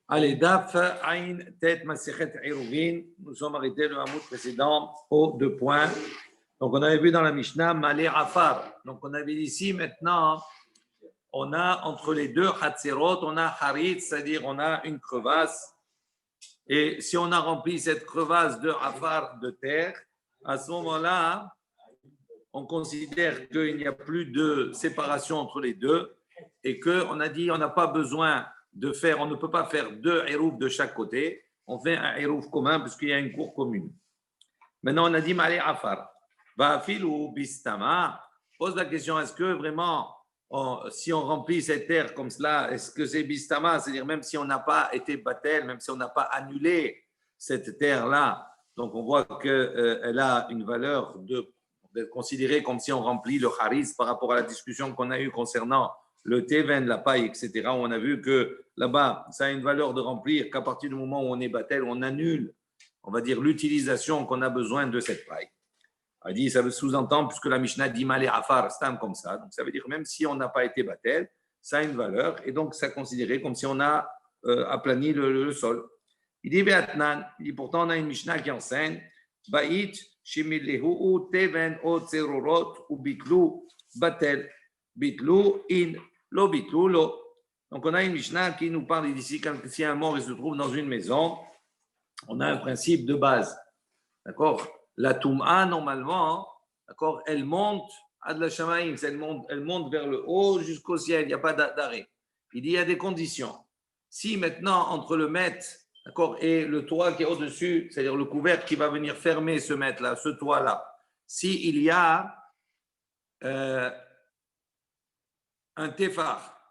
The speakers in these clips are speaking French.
Allez, Daf, Ain, Tet, Masechet, Eruvin. Nous sommes arrêtés le hamoud précédent aux 2 points. Donc, on avait vu dans la Mishnah, Malé Afar. Donc, on avait dit ici, maintenant, on a entre les deux Hatzerot, on a Harit, c'est-à-dire on a une crevasse. Et si on a rempli cette crevasse de Afar, de terre, à ce moment-là, on considère qu'il n'y a plus de séparation entre les deux et qu'on a dit on n'a pas besoin de faire, on ne peut pas faire 2 héroufs de chaque côté, on fait un hérouf commun puisqu'il y a une cour commune. Maintenant, on a dit Malé Afar. Va'afil ou Bistama. Pose la question, est-ce que vraiment, si on remplit cette terre comme cela, est-ce que c'est Bistama, c'est-à-dire même si on n'a pas été battel, même si on n'a pas annulé cette terre-là, donc on voit qu'elle a une valeur d'être considérée comme si on remplit le haris par rapport à la discussion qu'on a eue concernant le teven, la paille, etc. On a vu que là-bas, ça a une valeur de remplir qu'à partir du moment où on est battel, on annule, on va dire, l'utilisation qu'on a besoin de cette paille. On dit, ça veut sous-entendre, puisque la Mishnah dit Malé Afar, stam comme ça. Donc ça veut dire même si on n'a pas été battel, ça a une valeur et donc ça considéré comme si on a aplani le sol. Il dit Beatnan, il dit pourtant on a une Mishnah qui enseigne Ba'it, Shimillehu, Teven, O Tserorot, ou Bitlu, Batel, Bitlu, In, Lo Bitlu, Lo. Donc on a une Mishnah qui nous parle d'ici, quand si un mort il se trouve dans une maison, on a un principe de base. D'accord? La Toum'a, normalement, d'accord, elle monte à de la Shamaïm, elle monte vers le haut jusqu'au ciel, il n'y a pas d'arrêt. Il dit il y a des conditions. Si maintenant, entre le mètre, d'accord, et le toit qui est au-dessus, c'est-à-dire le couvercle qui va venir fermer ce mètre-là, ce toit-là, s'il y a un téphar,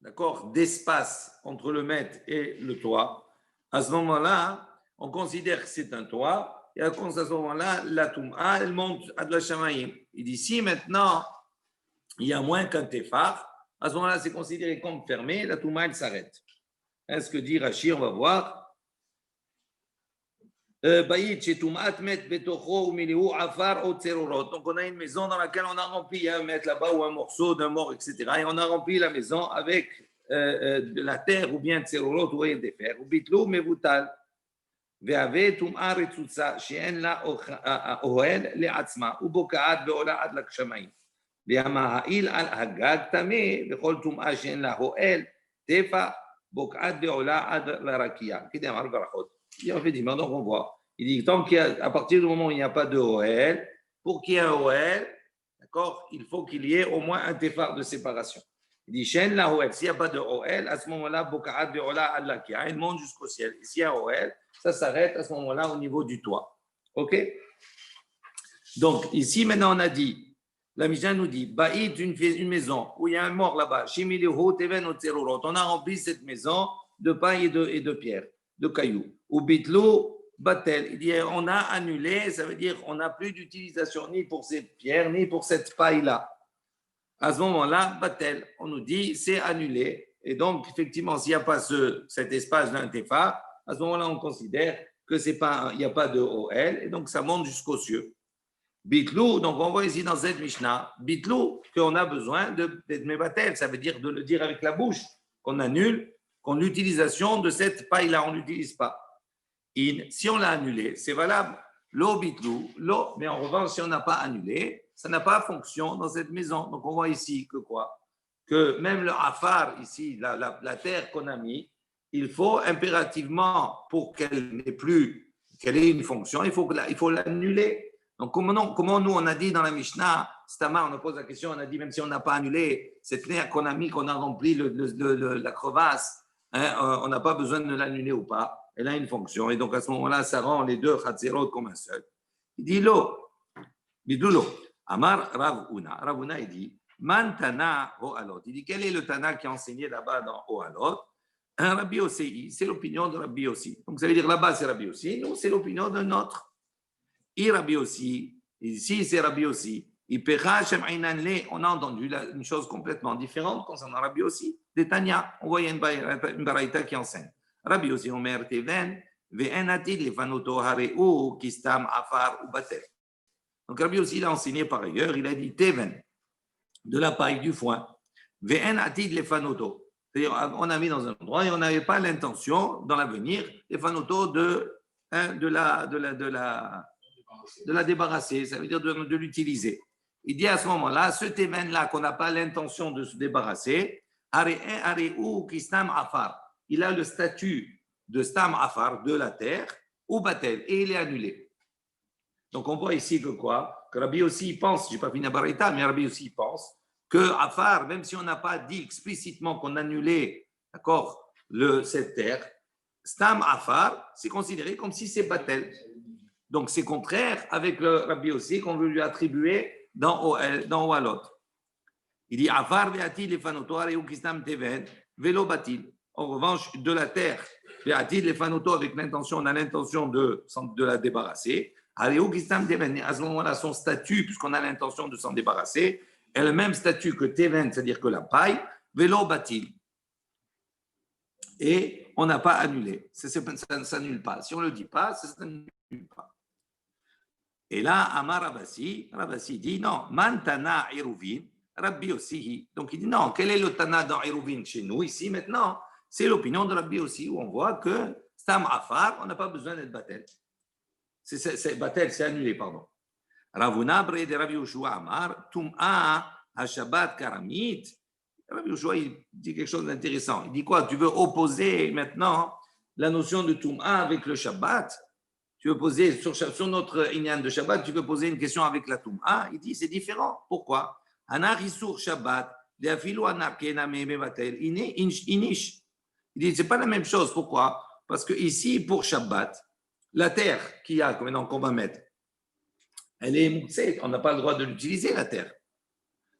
d'accord, d'espace entre le mètre et le toit, à ce moment-là, on considère que c'est un toit. Et à ce moment-là, la Toum'a, elle monte à de la Shamaïm. Il dit, si maintenant, il y a moins qu'un téphar, à ce moment-là, c'est considéré comme fermé, la Toum'a, elle s'arrête. Est-ce que dit Rashi, on va voir. Donc, on a une maison dans laquelle on a rempli un mètre là-bas ou un morceau d'un mort, etc. Et on a rempli la maison avec de la terre ou bien de tserorot ou des fers. Ou bitlou, mevutal. והווה טומאה רצוצה שאין לה אוהל לעצמה ובוקעת בעולה עד לגשמיים. והמעיל על הגג טמא וכל טומאה שאין לה אוהל טפח בוקעת בעולה עד לרקיע. כדי אמר ברכות. Il fait dire, donc on voit. Il dit tant qu'à partir du moment où il n'y a pas de OL, pour qu'il y ait un OL, d'accord, il faut qu'il y ait au moins un téphar de séparation. Il dit Shen la OL, s'il n'y a pas de OL, à ce moment-là, Boka'at ve'ola ad lakia, il monte jusqu'au ciel. Et s'il y a OL, ça s'arrête à ce moment-là au niveau du toit. Ok? Donc, ici, maintenant, on a dit, la Mishnah nous dit Ba'id, une maison où il y a un mort là-bas, Shimilihu, Teven, Otserurot. On a rempli cette maison de paille et de pierre, de cailloux. Ou Bitlu, Batel. Il dit on a annulé, ça veut dire on n'a plus d'utilisation ni pour cette pierre, ni pour cette paille-là. À ce moment-là, Batel, on nous dit c'est annulé. Et donc, effectivement, s'il n'y a pas cet espace d'un téphar, à ce moment-là, on considère que il n'y a pas de OL, et donc ça monte jusqu'aux cieux. Bitlou, donc on voit ici dans cette Mishnah, Bitlou, qu'on a besoin d'être mébatel, ça veut dire de le dire avec la bouche, qu'on annule, qu'on l'utilisation de cette paille-là, on ne l'utilise pas. Si on l'a annulé, c'est valable. L'eau bitlou, l'eau, mais en revanche, si on n'a pas annulé, ça n'a pas fonction dans cette maison. Donc, on voit ici que quoi? Que même le afar, ici, la terre qu'on a mis, il faut impérativement, pour qu'elle ait une fonction, il faut l'annuler. Donc, comment nous, on a dit dans la Mishnah, Stama, on pose la question, on a dit, même si on n'a pas annulé, cette terre qu'on a mis, qu'on a rempli la crevasse, hein, on n'a pas besoin de l'annuler ou pas. Elle a une fonction. Et donc, à ce moment-là, ça rend les deux Hatzerot comme un seul. Il dit l'eau. Bidoulo. Amar Rav Una. Rav Una, il dit Mantana Ohalot. Il dit quel est le Tana qui a enseigné là-bas dans Ohalot? Un Rabbi Osei. C'est l'opinion de Rabbi Osei. Donc, ça veut dire là-bas, c'est Rabbi Osei. Nous, c'est l'opinion d'un autre. Et Rabbi Osei. Ici, c'est Rabbi Osei. On a entendu une chose complètement différente concernant Rabbi Osei. Des Tanya. On voit une baraïta qui enseigne. Rabbi Yossi Omer Teven, ve'en atid lefanoto hareu kistam afar ou batel. Donc Rabbi Yossi l'a enseigné par ailleurs, il a dit Teven, de la paille du foin, ve'en atid lefanoto. C'est-à-dire, on a mis dans un endroit et on n'avait pas l'intention, dans l'avenir, les fanotos de la débarrasser, ça veut dire de l'utiliser. Il dit à ce moment-là, ce témen-là qu'on n'a pas l'intention de se débarrasser, il a le statut de stam afar, de la terre, ou batel, et il est annulé. Donc on voit ici que quoi? Que Rabbi aussi pense, je n'ai pas fini à Baraita, mais Rabbi aussi pense que afar, même si on n'a pas dit explicitement qu'on annulait, d'accord, cette terre, stam afar, c'est considéré comme si c'est batel. Donc c'est contraire avec le Rabbi aussi qu'on veut lui attribuer dans Walot. Il dit afar ve'atil lefanoto ou kistam teven velo batil. En revanche, de la terre, ve'atil lefanoto avec l'intention, on a l'intention de la débarrasser. À ce moment-là, son statut, puisqu'on a l'intention de s'en débarrasser, est le même statut que teven, c'est-à-dire que la paille, velo batil. Et on n'a pas annulé. Ça ne s'annule pas. Si on ne le dit pas, ça ne s'annule pas. Et là, Amar Rabasi dit non, Mantana Iruvin, Rabbi aussi. Donc il dit non, quel est le Tana dans Iruvin chez nous ici maintenant? C'est l'opinion de Rabbi aussi, où on voit que Stam Afar, on n'a pas besoin d'être batel. C'est batel, c'est annulé, pardon. Ravuna Bre de Rabbi Yoshua Amar, Tum'a Hashabat Karamit. Rabbi Yoshua, il dit quelque chose d'intéressant. Il dit quoi? Tu veux opposer maintenant la notion de Tum'a avec le Shabbat? Tu veux poser sur notre Inyan de Shabbat, tu veux poser une question avec la Tum'a? Il dit c'est différent. Pourquoi? Anarisur Shabbat, inish. Il dit c'est pas la même chose. Pourquoi? Parce que ici, pour Shabbat, la terre qu'il y a maintenant qu'on va mettre, elle est moussée. On n'a pas le droit de l'utiliser, la terre.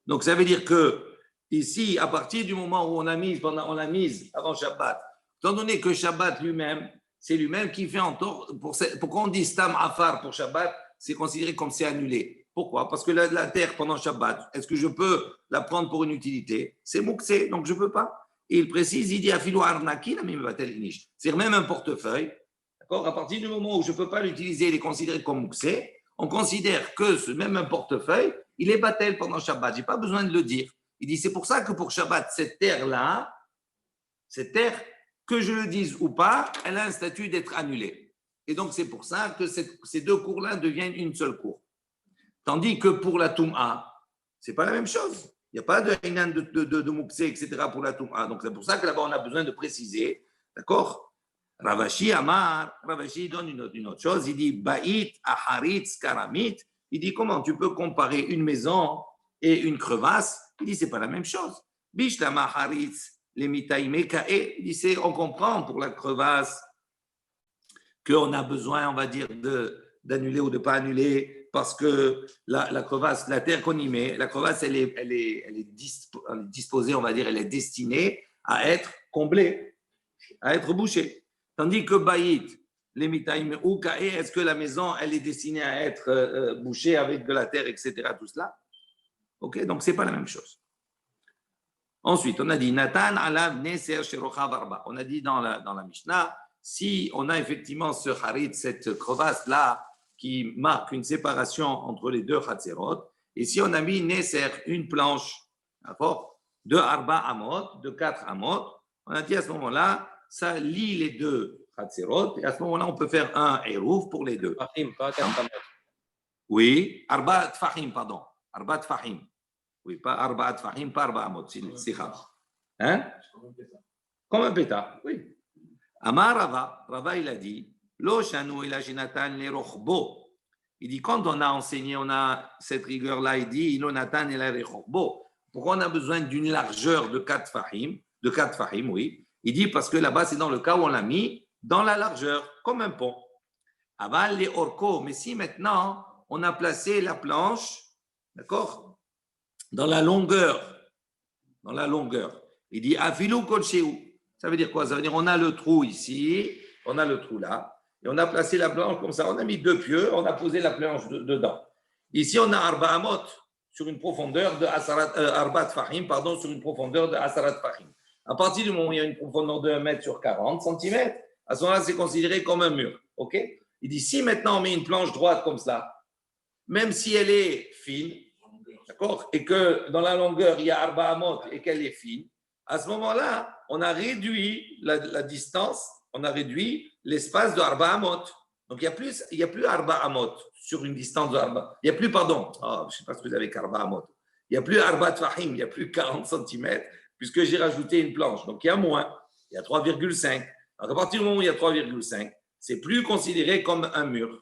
Donc ça veut dire que ici, à partir du moment où on l'a mise avant Shabbat, étant donné que Shabbat lui-même, c'est lui-même qui fait en tort. Pourquoi on dit Stam Afar pour Shabbat? C'est considéré comme c'est annulé. Pourquoi? Parce que la terre pendant Shabbat, est-ce que je peux la prendre pour une utilité? C'est mouxé, donc je ne peux pas. Et il précise, il dit Afilo Arnaki, c'est même un portefeuille. D'accord? À partir du moment où je ne peux pas l'utiliser, il est considéré comme mouxé. On considère que ce même un portefeuille, il est batel pendant Shabbat. Je n'ai pas besoin de le dire. Il dit, c'est pour ça que pour Shabbat, cette terre-là, cette terre, que je le dise ou pas, elle a un statut d'être annulée. Et donc, c'est pour ça que ces deux cours-là deviennent une seule cour. Tandis que pour la Toum'a, ce n'est pas la même chose. Il n'y a pas de Mouxé, etc. pour la Toum'a. Donc, c'est pour ça que là-bas, on a besoin de préciser. D'accord? Ravashi donne une autre chose. Il dit, Ba'it, Aharitz, Karamit. Il dit, comment tu peux comparer une maison et une crevasse? Il dit, ce n'est pas la même chose. Bishlama Haritz, les mitaïmekae. Il dit, on comprend pour la crevasse qu'on a besoin, on va dire, d'annuler ou de ne pas annuler, parce que la crevasse, la terre qu'on y met, la crevasse, elle est disposée, on va dire, elle est destinée à être comblée, à être bouchée. Tandis que Baït, les mitaïm ou kae, est-ce que la maison, elle est destinée à être bouchée avec de la terre, etc., tout cela? Ok, donc ce n'est pas la même chose. Ensuite, on a dit Nathan alav neser sherocha varba. On a dit dans la Mishnah, si on a effectivement ce harit, cette crevasse-là, qui marque une séparation entre les deux chatzerot, et si on a mis neser, une planche, d'accord, de arba amot, de 4 amot, on a dit à ce moment-là, ça lie les deux chatzerot, et à ce moment-là, on peut faire un eruv pour les deux. Oui, arba tfahim, pardon. Arba tfahim. Oui, pas arba tfahim, pas arba amot. Hein? Comme un pétard, oui. Amar Rava, il a dit, Lo shanu ila shinatan le rochbo. Il dit, quand on a enseigné, on a cette rigueur-là, il dit, Lo natan ila le rochbo. Pourquoi on a besoin d'une largeur de 4 fahim, oui. Il dit, parce que là-bas, c'est dans le cas où on l'a mis dans la largeur, comme un pont. Aval les orko. Mais si maintenant, on a placé la planche, d'accord, dans la longueur, il dit, afilou kolcheou. Ça veut dire quoi? Ça veut dire on a le trou ici, on a le trou là, et on a placé la planche comme ça. On a mis 2 pieux, on a posé la planche dedans. Ici, on a arba amot sur une profondeur de arba tfahim, pardon, sur une profondeur de asarat fahim. À partir du moment où il y a une profondeur de 1 mètre sur 40 cm, à ce moment-là, c'est considéré comme un mur. Ok? Il dit si maintenant on met une planche droite comme ça, même si elle est fine, d'accord, et que dans la longueur il y a arba amot et qu'elle est fine, À ce moment-là, on a réduit la distance, on a réduit l'espace de Arba Amot. Donc, il y a plus Arba Amot sur une distance de Arba. Il n'y a plus, pardon, je ne sais pas ce que vous avez avec Arba Amot. Il n'y a plus Arba Tfahim, il n'y a plus 40 cm, puisque j'ai rajouté une planche. Donc, il y a moins, il y a 3,5. Donc, à partir du moment où il y a 3,5, c'est plus considéré comme un mur.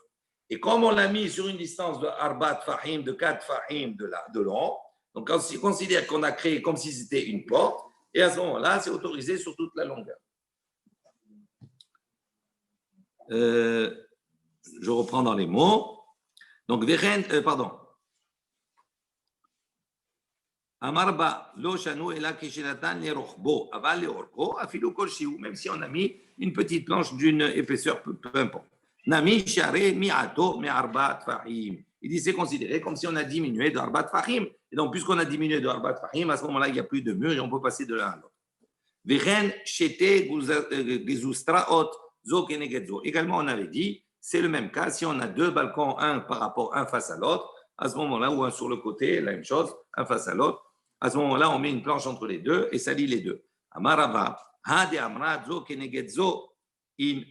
Et comme on l'a mis sur une distance de Arba Tfahim, de 4 Fahim de long, donc on considère qu'on a créé comme si c'était une porte, et à ce moment-là, c'est autorisé sur toute la longueur. Je reprends dans les mots. Donc, pardon. Amarba lo shanu ela kishinatan le rochbo aval le orko afilu kol shiu, même si on a mis une petite planche d'une épaisseur, peu importe. Nami share mi'ato mi'arba tfahim. Il dit c'est considéré comme si on a diminué de arba tfahim. Et donc, puisqu'on a diminué de arba tfahim, à ce moment-là, il n'y a plus de mur et on peut passer de l'un à l'autre. Vechen shete gezustraot zo kenegedzo. Également, on avait dit, c'est le même cas si on a deux balcons, un par rapport, un face à l'autre, à ce moment-là, ou un sur le côté, la même chose, un face à l'autre. À ce moment-là, on met une planche entre les deux et ça lie les deux. Amarava, hade amra zo kenegedzo in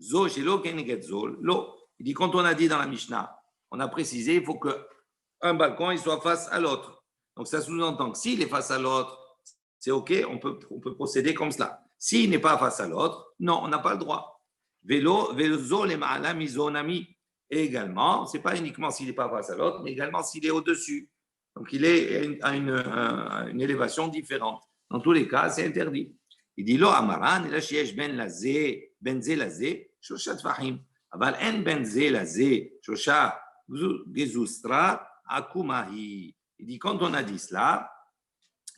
zo shelo kenegedzo lo. Il dit, quand on a dit dans la Mishnah, on a précisé, il faut qu'un balcon il soit face à l'autre. Donc, ça sous-entend que s'il est face à l'autre, c'est OK, on peut procéder comme cela. S'il n'est pas face à l'autre, non, on n'a pas le droit. Vélo, les ma'ala mizonami. Et également, ce n'est pas uniquement s'il n'est pas face à l'autre, mais également s'il est au-dessus. Donc, il est à une élévation différente. Dans tous les cas, c'est interdit. Il dit, lo amaran, la shiesh ben lazé, benze lazé, shosha tfahim. Aval en benze lazé, shosha gezustra akumahi. Il dit, quand on a dit cela,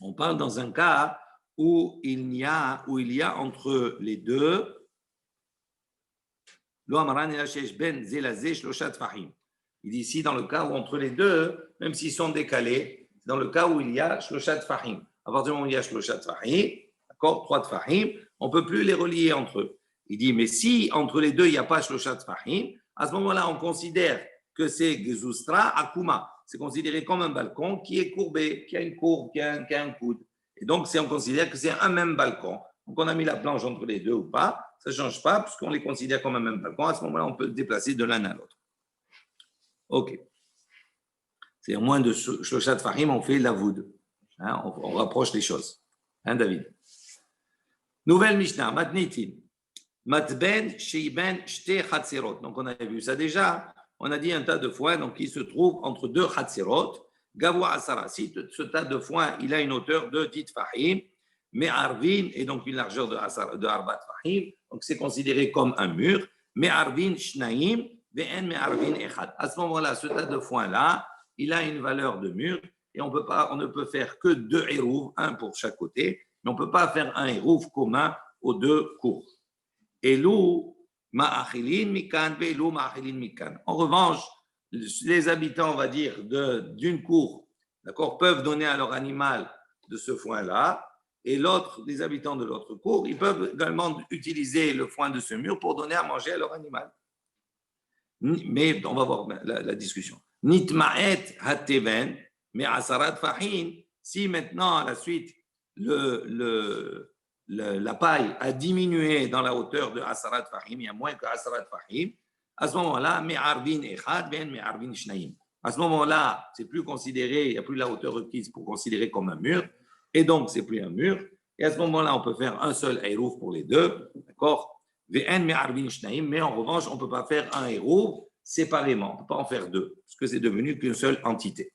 on parle dans un cas où il y a entre les deux, il dit ici dans le cas où entre les deux, même s'ils sont décalés, dans le cas où il y a shloshat fahim. À partir du moment où il y a shloshat fahim, d'accord, 3 fahim, on ne peut plus les relier entre eux. Il dit, mais si entre les deux, il n'y a pas shloshat fahim, à ce moment-là, on considère que c'est gezustra akuma. C'est considéré comme un balcon qui est courbé, qui a une courbe, qui a un coude. Et donc, on considère que c'est un même balcon. Donc, on a mis la planche entre les deux ou pas, ça ne change pas, puisqu'on les considère comme un même balcon. À ce moment-là, on peut se déplacer de l'un à l'autre. OK. C'est moins de Shoshat Fahim, on fait la voûte. Hein, on rapproche les choses. Hein, David? Nouvelle Mishnah, Matnitin. Matben, Sheiben, Shte Chatzerot. Donc, on avait vu ça déjà. On a dit un tas de foin donc, qui se trouve entre deux Chatzerot. Gavoua Asara. Si ce tas de foin, il a une hauteur de 10 Fahim, mais Arvin et donc une largeur de Arbat Fahim, donc c'est considéré comme un mur. Mais Arvin Shnaim, Ve'en mais Arvin Echad. À ce moment-là, ce tas de foin-là, il a une valeur de mur et on ne peut faire que 2 hérouves, un pour chaque côté, mais on ne peut pas faire un hérouve commun aux deux cours. Elou Ma'achilin Mikan, Ve'elou Ma'achilin Mikan. En revanche, les habitants, on va dire, d'une cour, d'accord, peuvent donner à leur animal de ce foin-là, et les habitants de l'autre cour, ils peuvent également utiliser le foin de ce mur pour donner à manger à leur animal. Mais on va voir la discussion. Nitma'et hateven, mais asarat fahin, si maintenant, à la suite, la paille a diminué dans la hauteur de asarat fahim, il y a moins que asarat fahim, à ce moment-là, me'arvin echad, ben me'arvin shnaim. À ce moment-là, c'est plus considéré, il n'y a plus la hauteur requise pour considérer comme un mur, et donc c'est plus un mur. Et à ce moment-là, on peut faire un seul hérouf pour les deux, d'accord? Ve'en me'arvin shnaim, mais en revanche, on ne peut pas faire un hérouf séparément, on ne peut pas en faire deux, parce que c'est devenu qu'une seule entité.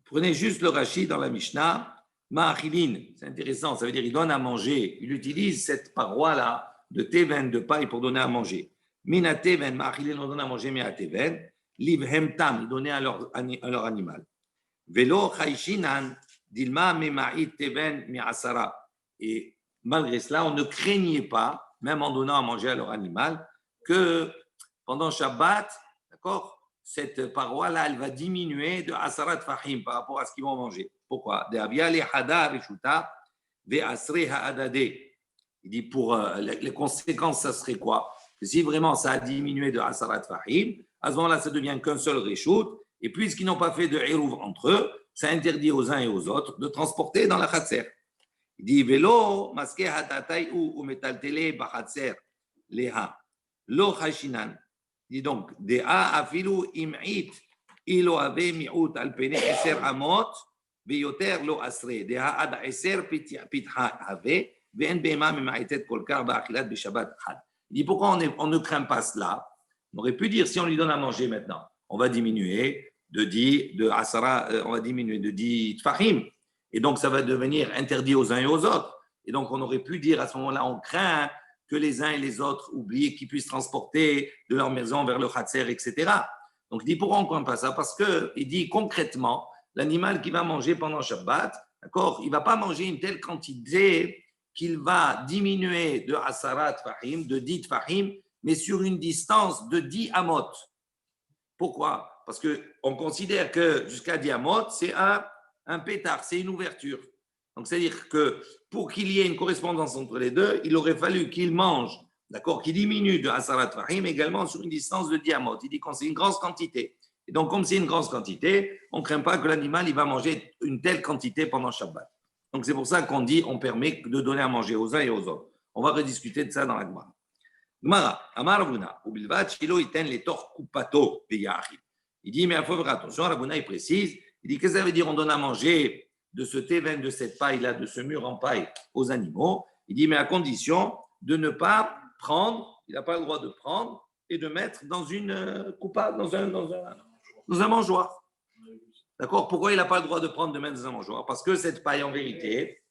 Prenez juste le Rashi dans la Mishnah, Ma'achilin, c'est intéressant, ça veut dire il donne à manger, il utilise cette paroi-là de teven, de paille pour donner à manger. Mina teven, Ma'achilin, on donne à manger, mais à teven, livhem tam, il donnait à leur animal. Velo chayshinan, dilma mema'it teven mi'asara. Et malgré cela, on ne craignait pas, même en donnant à manger à leur animal, que pendant Shabbat, d'accord, cette paroi-là, elle va diminuer de asarat fahim par rapport à ce qu'ils vont manger. Pourquoi? Il dit pour les conséquences, ça serait quoi? Si vraiment ça a diminué de asarat fahim, À ce moment-là, ça devient qu'un seul reshoot. Et puisqu'ils n'ont pas fait de hérouv entre eux, ça interdit aux uns et aux autres de transporter dans la khatser. Il dit Vélo, masqué hatatay ou metaltele bachatser, leha, lo chashinan. Il dit donc, de a afilu im'it, ilo ave mi'ut al pene eser amot, veyoter lo asre, de a ad eser pitha ave, ve'en bema memaitet kolkar ba'achilat b'shabbat had. Il dit pourquoi on ne craint pas cela? On aurait pu dire si on lui donne à manger maintenant, on va diminuer de 10, de asara, on va diminuer de 10 tfahim. Et donc, ça va devenir interdit aux uns et aux autres. Et donc, on aurait pu dire à ce moment-là, on craint que les uns et les autres oublient qu'ils puissent transporter de leur maison vers le khatser, etc. Donc, il dit pourquoi on ne craint pas ça? Parce qu'il dit concrètement, l'animal qui va manger pendant Shabbat, d'accord, il ne va pas manger une telle quantité qu'il va diminuer de asara tfahim, de 10 tfahim, mais sur une distance de 10 amot. Pourquoi? Parce qu'on considère que jusqu'à 10 amot, c'est un pétard, c'est une ouverture. Donc, c'est-à-dire que pour qu'il y ait une correspondance entre les deux, il aurait fallu qu'il mange, d'accord, qu'il diminue de Asarat Fahim également sur une distance de diamant. Il dit qu'on c'est une grosse quantité. Et donc, comme c'est une grosse quantité, on ne craint pas que l'animal il va manger une telle quantité pendant Shabbat. Donc, c'est pour ça qu'on dit on permet de donner à manger aux uns et aux autres. On va rediscuter de ça dans la Gemara. Gemara, Amar Ravuna, Ubilvat, Shilo iten les tor kupato beyahid. Il dit, mais il faut faire attention, Ravuna, il précise. Il dit, qu'est-ce que ça veut dire on donne à manger de ce théven, de cette paille-là, de ce mur en paille aux animaux? Il dit, mais à condition de ne pas prendre, il n'a pas le droit de prendre et de mettre dans une coupa, dans un mangeoire. D'accord? Pourquoi il n'a pas le droit de prendre, de mettre dans un mangeoire? Parce que cette paille, en vérité,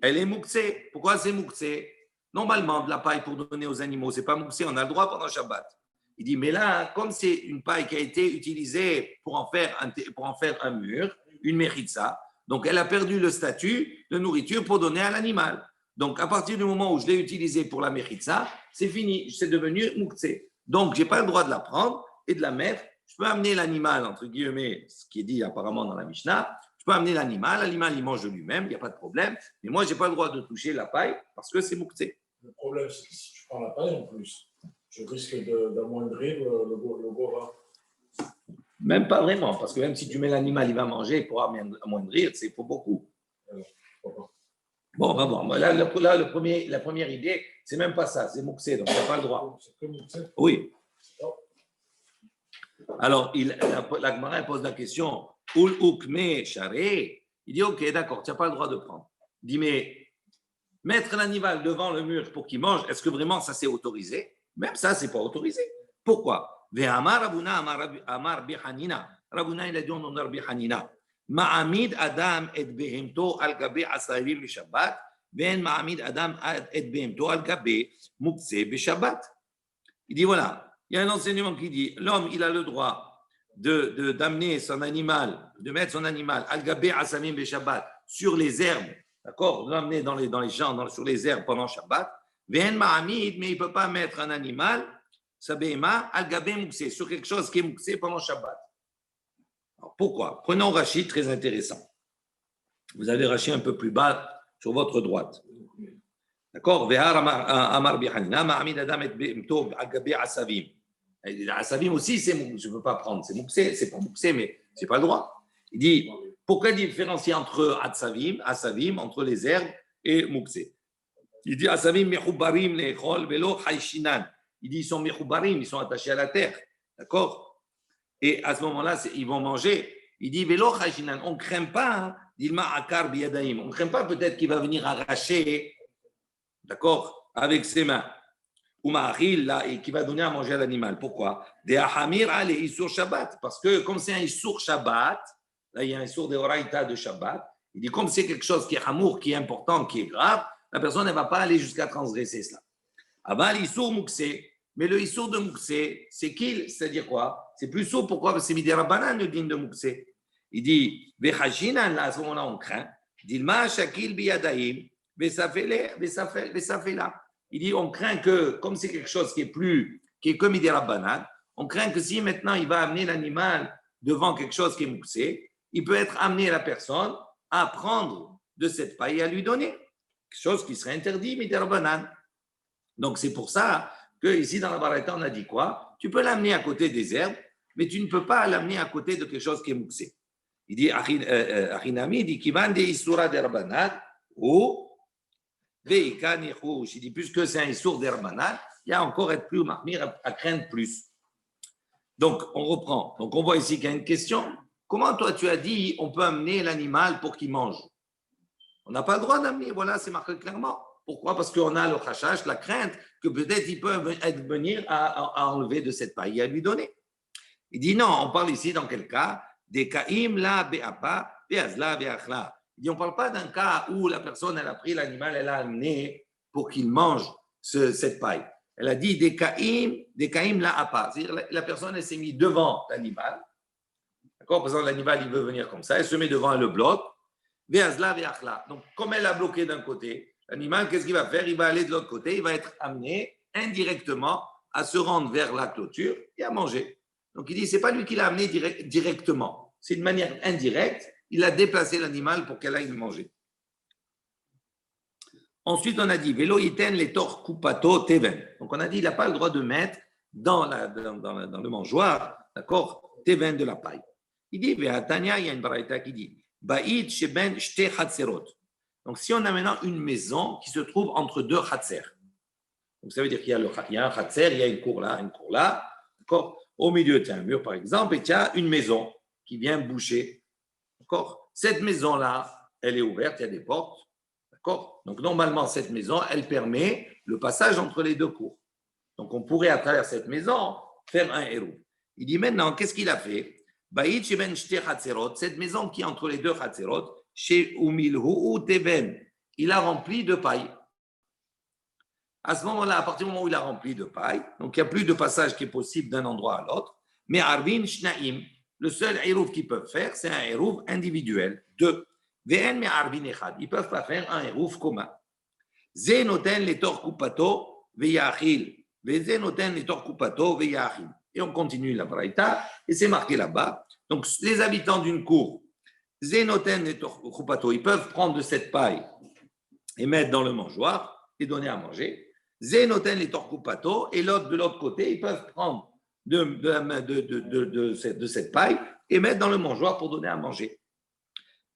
elle est mouxée. Pourquoi c'est mouxée? Normalement, de la paille pour donner aux animaux, ce n'est pas mouxé, on a le droit pendant Shabbat. Il dit, mais là, comme c'est une paille qui a été utilisée pour en faire un mur, une méritza, donc elle a perdu le statut de nourriture pour donner à l'animal. Donc, à partir du moment où je l'ai utilisée pour la méritza, c'est fini, c'est devenu mouktsé. Donc, je n'ai pas le droit de la prendre et de la mettre. Je peux amener l'animal, entre guillemets, ce qui est dit apparemment dans la Mishnah, je peux amener l'animal il mange de lui-même, il n'y a pas de problème, mais moi, je n'ai pas le droit de toucher la paille parce que c'est mouktsé. Le problème, c'est que si je prends la paille en plus, je risque d'amoindrir le gova. Même pas vraiment, parce que même si tu mets l'animal, il va manger, il pourra amoindrir, c'est pour beaucoup. Bon, on va voir. Là, la première idée, c'est même pas ça, c'est mouxé, donc tu n'as pas le droit. Oui. Alors, la Gemara pose la question, Ul ukme charé. Il dit, ok, d'accord, tu n'as pas le droit de prendre. Il dit, mais mettre l'animal devant le mur pour qu'il mange, est-ce que vraiment ça c'est autorisé? Même ça, ce n'est pas autorisé. Pourquoi? Ve'amar Rabuna amar bihanina. Rabuna, il a dit au nom de Rabbi Hanina. Ma'amid Adam et behemto al gabe asavim b'Shabbat, ve'en ma'amid Adam et behemto al gabe mukse b'Shabbat. Il dit voilà, il y a un enseignement qui dit l'homme, il a le droit d'amener son animal, de mettre son animal al gabe asavim b'Shabbat sur les herbes, d'accord, de l'amener dans les champs, sur les herbes pendant Shabbat. Ve'en ma'amid, mais il ne peut pas mettre un animal Sabéma, al-Gabé Mouxé, sur quelque chose qui est Mouxé pendant Shabbat. Alors, pourquoi? Prenons Rashi, très intéressant. Vous avez Rashi un peu plus bas sur votre droite. D'accord? Ve'ar Amar Bihanina, Ma'amid Adam et B'mto al-Gabé Asavim. Asavim aussi, je ne peux pas prendre. C'est Mouxé, c'est pas Mouxé, mais ce n'est pas le droit. Il dit, pourquoi différencier entre Asavim, entre les herbes, et Mouxé? Il dit, Asavim Mechoubarim Lechol Velo Haishinan. Il dit, ils sont mechoubarim, ils sont attachés à la terre. D'accord? Et à ce moment-là, ils vont manger. Il dit, vélo chajinan, on ne craint pas, dilma akar biyadaim, on ne craint pas peut-être qu'il va venir arracher, d'accord, avec ses mains. Ou ma'achil, là, et qui va donner à manger à l'animal. Pourquoi? De ahamir ale isur Shabbat. Parce que comme c'est un isur Shabbat, là, il y a un isur de oraïta de Shabbat, il dit, comme c'est quelque chose qui est hamour, qui est important, qui est grave, la personne ne va pas aller jusqu'à transgresser cela. Aval isur mouksé. Mais le issour de Mouxé, c'est qu'il, c'est-à-dire quoi? C'est plus sourd, pourquoi? Parce que c'est Midirabanan, le din de Mouxé. Il dit, Vechachinan, là, à ce moment-là, on craint. Dilma, Shakil, Biyadaim, Vesafela. Il dit, on craint que, comme c'est quelque chose qui est comme Midirabanan, on craint que si maintenant il va amener l'animal devant quelque chose qui est Mouxé, il peut être amené la personne à prendre de cette paille et à lui donner. Quelque chose qui serait interdit, Midirabanan. Donc, c'est pour ça que ici dans la Baraita, on a dit quoi? Tu peux l'amener à côté des herbes, mais tu ne peux pas l'amener à côté de quelque chose qui est mouxé. Il dit, Achinami, il dit, Kivan de Isura de Rabbanat, ou Veika Nichouch. Il dit, puisque c'est un Isur de Rabbanat, il y a encore être plus mahmir, à craindre plus. Donc, on reprend. Donc, on voit ici qu'il y a une question. Comment toi, tu as dit, on peut amener l'animal pour qu'il mange? On n'a pas le droit d'amener. Voilà, c'est marqué clairement. Pourquoi? Parce qu'on a le chachash, la crainte que peut-être il peut venir à enlever de cette paille et à lui donner. Il dit non, on parle ici dans quel cas? Des kaim la be'apa, be'azla be'achla. Il dit on ne parle pas d'un cas où la personne, elle a pris l'animal, elle l'a amené pour qu'il mange cette paille. Elle a dit des kaim la apa. C'est-à-dire la personne, elle s'est mise devant l'animal. D'accord? Par exemple, l'animal, il veut venir comme ça, elle se met devant, elle le bloque. Be'azla be'achla. Donc, comme elle l'a bloqué d'un côté, l'animal, qu'est-ce qu'il va faire? Il va aller de l'autre côté, il va être amené indirectement à se rendre vers la clôture et à manger. Donc il dit, ce n'est pas lui qui l'a amené directement, c'est une manière indirecte, il a déplacé l'animal pour qu'elle aille le manger. Ensuite, on a dit, Velo iten les tor kupato teven. Donc on a dit, il n'a pas le droit de mettre dans le mangeoir, d'accord, teven de la paille. Il dit, Ve'atania, il y a une baraita qui dit, Ba'it sheben shte chatserot. Donc si on a maintenant une maison qui se trouve entre deux chatser, donc ça veut dire qu'il y a un chatser, il y a une cour là, d'accord. Au milieu, tu as un mur, par exemple, et tu as une maison qui vient boucher. D'accord? Cette maison-là, elle est ouverte, il y a des portes. D'accord? Donc, normalement, cette maison, elle permet le passage entre les deux cours. Donc, on pourrait, à travers cette maison, faire un héros. Il dit maintenant, qu'est-ce qu'il a fait? Cette maison qui est entre les deux chatzerot, chez Umilhu Teven, il a rempli de paille. À ce moment-là, à partir du moment où il a rempli de paille, donc il n'y a plus de passage qui est possible d'un endroit à l'autre, mais Arvin Shnaim, le seul hérouf qu'ils peuvent faire, c'est un hérouf individuel. Deux. Vn mais Arvin Echad, ils ne peuvent pas faire un hérouf commun. Zenoten les torkupato veyachil. Zenoten les torkupato veyachil. Et on continue la braïta, et c'est marqué là-bas. Donc les habitants d'une cour, Zenoten les torkupato, ils peuvent prendre de cette paille et mettre dans le mangeoir et donner à manger. Zénoten les torkupato, et l'autre de l'autre côté, ils peuvent prendre de cette paille et mettre dans le mangeoir pour donner à manger.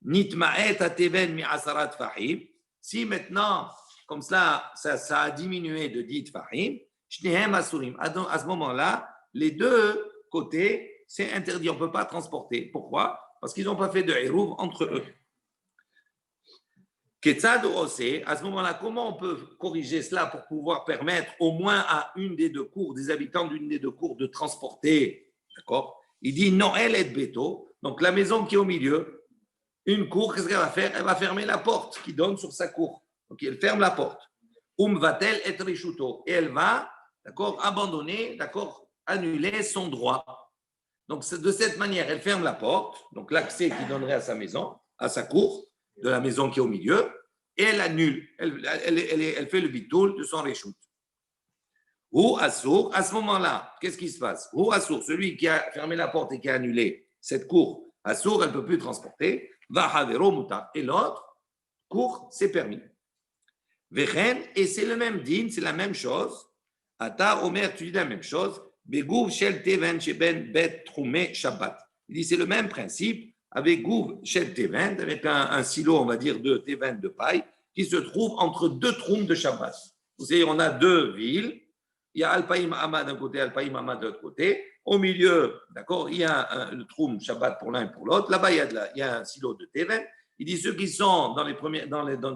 Nitma'et ateven mi asarat fahim. Si maintenant, comme cela, ça a diminué de 10 fahim, shnehem asurim. À ce moment-là, les deux côtés, c'est interdit, on ne peut pas transporter. Pourquoi? Parce qu'ils n'ont pas fait de hérouv entre eux. À ce moment-là, comment on peut corriger cela pour pouvoir permettre au moins à une des deux cours, des habitants d'une des deux cours, de transporter? D'accord? Il dit Noël et Beto, donc la maison qui est au milieu, une cour, qu'est-ce qu'elle va faire? Elle va fermer la porte qui donne sur sa cour. Donc elle ferme la porte. Va-t-elle être rishuto? Et elle va, d'accord, abandonner, d'accord, annuler son droit. Donc de cette manière, elle ferme la porte, donc l'accès qui donnerait à sa maison, à sa cour, de la maison qui est au milieu, et elle annule, elle fait le bitoul de son réchoute. Ou Assour, à ce moment-là, qu'est-ce qui se passe? Ou Assour, celui qui a fermé la porte et qui a annulé cette cour, Assour, elle ne peut plus transporter, va Havero Muta, et l'autre cour, c'est permis. Vechen, et c'est le même din, c'est la même chose. Ata Omer, tu dis la même chose. Begouv shel teven sheben bet troumé Shabbat. Il dit c'est le même principe avec Gouv Shel Teven, avec un silo, on va dire, de Teven de paille, qui se trouve entre deux troums de Shabbat. Vous savez, on a deux villes, il y a Alpaïm Hama d'un côté, Alpaïm Hama de l'autre côté. Au milieu, d'accord, il y a le troum Shabbat pour l'un et pour l'autre. Là-bas, il y a un silo de Teven. Il dit ceux qui sont dans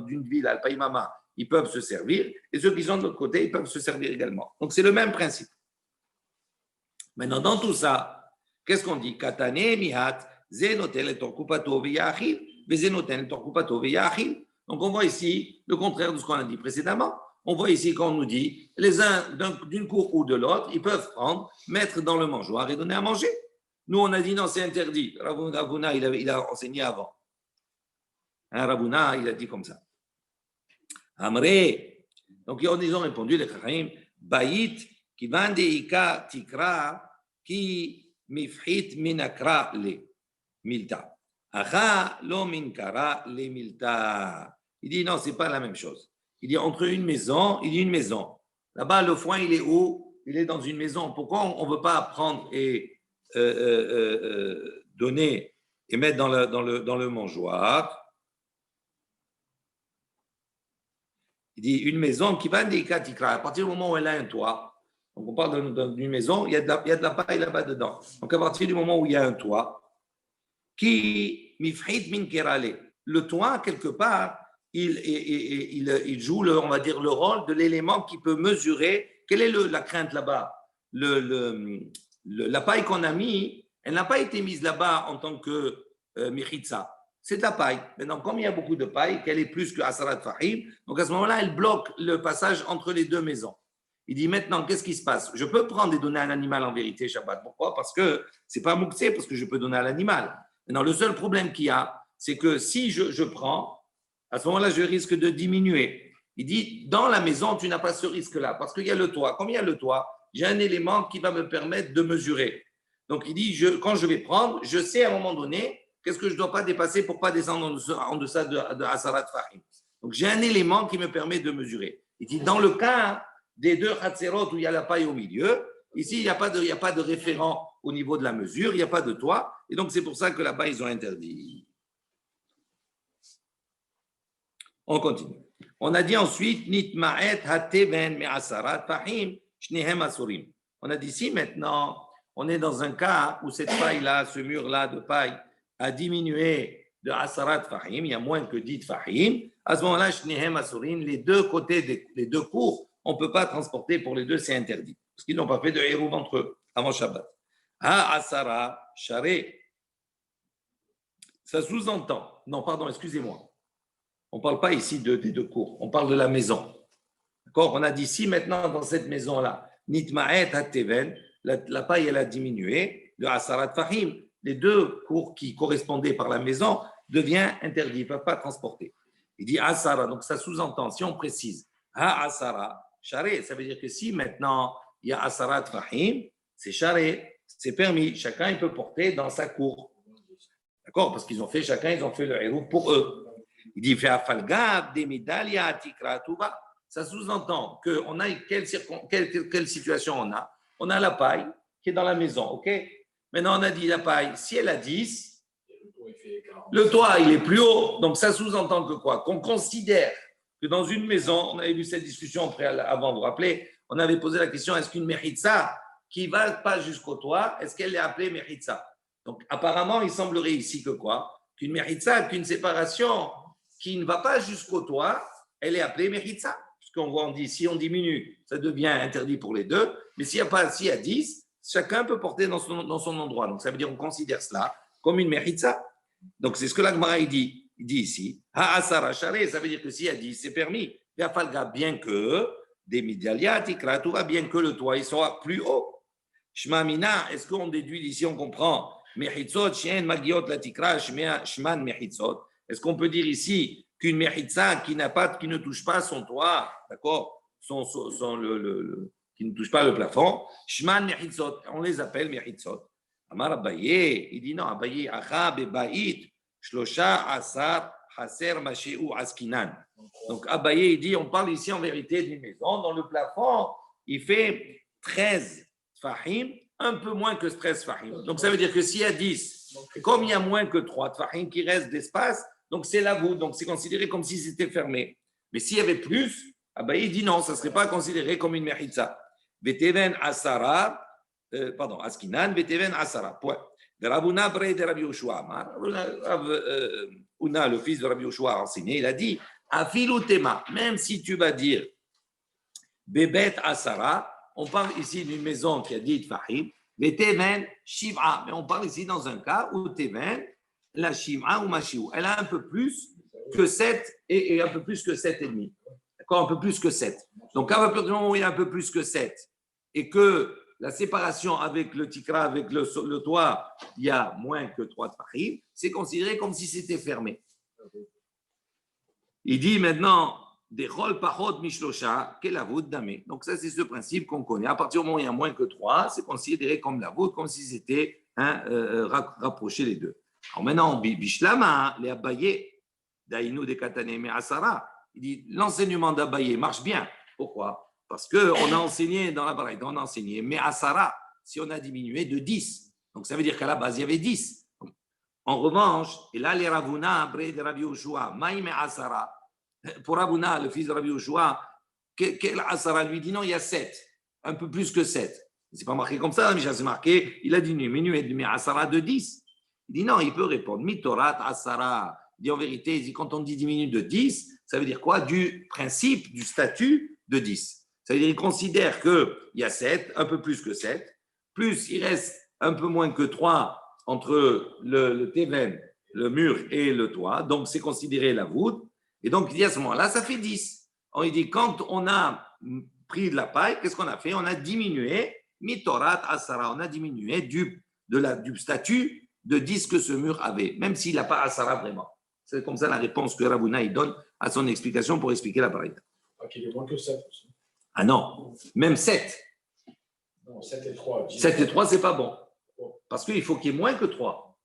une ville, Alpaïm Hama, ils peuvent se servir, et ceux qui sont de l'autre côté, ils peuvent se servir également. Donc, c'est le même principe. Maintenant, dans tout ça, qu'est-ce qu'on dit? Katane mihat. Donc on voit ici le contraire de ce qu'on a dit précédemment. On voit ici qu'on nous dit les uns d'une cour ou de l'autre, ils peuvent prendre, mettre dans le mangeoir et donner à manger. Nous, on a dit non, c'est interdit. Ravuna, il a enseigné avant. Hein, Ravuna, il a dit comme ça. Amré. Donc ils ont répondu les Chachamim, Bayit qui vende ika tikra qui mifhit minakra le. Milta. Acha lo minkara le milta. Il dit non, c'est pas la même chose. Il dit entre une maison, Là-bas, le foin, il est où? Il est dans une maison. Pourquoi on ne veut pas prendre et donner et mettre dans le mangeoire? Il dit une maison qui va indiquer à partir du moment où elle a un toit. Donc on parle d'une maison, il y a de la paille là-bas dedans. Donc à partir du moment où il y a un toit, qui mifrit min kerale, le toit quelque part, il joue on va dire le rôle de l'élément qui peut mesurer. Quelle est la crainte là-bas? La paille qu'on a mis, elle n'a pas été mise là-bas en tant que michitza. C'est de la paille. Maintenant, comme il y a beaucoup de paille, qu'elle est plus que Asarat Fahim, donc à ce moment-là, elle bloque le passage entre les deux maisons. Il dit maintenant, qu'est-ce qui se passe? Je peux prendre et donner à un animal en vérité, Shabbat. Pourquoi? Parce que ce n'est pas Mouktsé, parce que je peux donner à l'animal. Maintenant, le seul problème qu'il y a, c'est que si je prends, à ce moment-là, je risque de diminuer. Il dit, dans la maison, tu n'as pas ce risque-là, parce qu'il y a le toit. Comme il y a le toit, j'ai un élément qui va me permettre de mesurer. Donc, il dit, quand je vais prendre, je sais à un moment donné, qu'est-ce que je ne dois pas dépasser pour ne pas descendre en deçà de Asarat Fahim. Donc, j'ai un élément qui me permet de mesurer. Il dit, dans le cas des deux Hatzerot où il y a la paille au milieu, ici, il n'y a pas de référent au niveau de la mesure, il n'y a pas de toit. Et donc, c'est pour ça que là-bas, ils ont interdit. On continue. On a dit ensuite, Nitma'et hateven me'asarat fahim shnehem asurim. On a dit ici, maintenant, on est dans un cas où cette paille-là, ce mur-là de paille, a diminué de Asarat Fahim, il y a moins que 10 Fahim. À ce moment-là, Shnehem Asurin, les deux côtés des deux cours, on ne peut pas transporter pour les deux, c'est interdit. Parce qu'ils n'ont pas fait de hérouv entre eux avant Shabbat. Ha Asara Share. Ça sous-entend. Non, pardon, excusez-moi. On ne parle pas ici des deux cours, on parle de la maison. D'accord? On a dit si maintenant dans cette maison-là, Nitma'et Hateven, la paille elle a diminué de Asarat Fahim. Les deux cours qui correspondaient par la maison deviennent interdits, ils ne peuvent pas transporter. Il dit Asara, donc ça sous-entend, si on précise, Ha Asara, Charé, ça veut dire que si maintenant il y a Asarat Fahim, c'est Charé, c'est permis, chacun il peut porter dans sa cour. D'accord? Parce qu'ils ont fait, chacun ils ont fait le héros pour eux. Il dit Fe'afalgab, Demidalia, Tikra, Tuba. Ça sous-entend qu'on a quelle situation on a? On a la paille qui est dans la maison, ok? Maintenant, on a dit la paille, si elle a 10, le toit, il est plus haut. Donc, ça sous-entend que quoi? Qu'on considère que dans une maison, on avait vu cette discussion avant, vous vous rappelez, on avait posé la question, est-ce qu'une mechitza qui ne va pas jusqu'au toit, est-ce qu'elle est appelée mechitza? Donc, apparemment, il semblerait ici que quoi? Qu'une mechitza, qu'une séparation qui ne va pas jusqu'au toit, elle est appelée mechitza. Puisqu'on dit, si on diminue, ça devient interdit pour les deux. Mais s'il y a 10, chacun peut porter dans son endroit. Donc, ça veut dire qu'on considère cela comme une mechitza. Donc, c'est ce que l'Agmara dit. Il dit ici, Ha'asara Share, ça veut dire que s'il y a 10, c'est permis. Bien que, des Midialia, Tikra, tout va bien que le toit il soit plus haut. Shma Mina, est-ce qu'on déduit d'ici, on comprend Mechitzot, Shien, Magiot, la Tikra, Shman, Mechitzot. Est-ce qu'on peut dire ici qu'une mechitza qui ne touche pas son toit, d'accord, qui ne touche pas le plafond, Shman Mechitzot, on les appelle Mechitzot. Amar Abaye, il dit non, Abaye, Acha Bebaït, Shlosha Asar Haser Mashéou Askinan. Donc Abaye, il dit, on parle ici en vérité d'une maison dont le plafond, il fait 13 Fahim, un peu moins que 13 Fahim. Donc ça veut dire que s'il y a 10, comme il y a moins que 3 Fahim qui restent d'espace, donc c'est la voûte, donc c'est considéré comme si c'était fermé. Mais s'il y avait plus, Abaye dit non, ça ne serait pas considéré comme une mechitza. Veteven Asara, Askinan, Veteven Asara, point. Rabuna Brei de Rabbi Yoshua, Una, le fils de Rabbi Yoshua, a enseigné, il a dit, Afilutema, même si tu vas dire Bebet Asara, on parle ici d'une maison qui a dit Fahim, Veteven Shiv'a, mais on parle ici dans un cas où Teven, la Shiv'a ou Mashiou, elle a un peu plus que 7 et un peu plus que 7 et demi. D'accord, un peu plus que 7. Donc, à partir du moment où il y a un peu plus que 7 et que la séparation avec le tikra, avec le toit, il y a moins que 3 tfachim, c'est considéré comme si c'était fermé. Il dit maintenant, des rôles parot mishlosha, qu'est la voûte damé. Donc ça, c'est ce principe qu'on connaît. À partir du moment où il y a moins que 3, c'est considéré comme la voûte, comme si c'était rapprocher les deux. Alors maintenant, bishlama, les abayé, daïnou de katané, mais asara. Il dit, l'enseignement d'Abaye marche bien. Pourquoi? Parce qu'on a enseigné dans la Baraïta, on a enseigné, mais Asara, si on a diminué de 10. Donc ça veut dire qu'à la base, il y avait 10. En revanche, et là, les Ravuna, après de Rabbi Yoshua, Maïm et Asara, pour Ravuna, le fils de Rabbi Yoshua, quel Asara lui dit non, il y a 7, un peu plus que 7. C'est pas marqué comme ça, mais c'est marqué, il a diminué de Asara de 10. Il dit non, il peut répondre, Mitorat Asara. Il dit en vérité, il dit, quand on dit diminue de 10, ça veut dire quoi? Du principe, du statut de 10. Ça veut dire qu'il considère qu'il y a 7, un peu plus que 7, plus il reste un peu moins que 3 entre le Teven, le mur et le toit, donc c'est considéré la voûte, et donc il dit à ce moment-là, ça fait 10. Alors il dit, quand on a pris de la paille, qu'est-ce qu'on a fait? On a diminué, mitorat asara, on a diminué du statut de 10 que ce mur avait, même s'il n'a pas asara vraiment. C'est comme ça la réponse que Ravuna il donne à son explication pour expliquer la pareille. Il est moins que 7 aussi. Ah non, même 7. Non, 7 et 3. 7 et 3, c'est pas bon. Parce qu'il faut qu'il y ait moins que 3.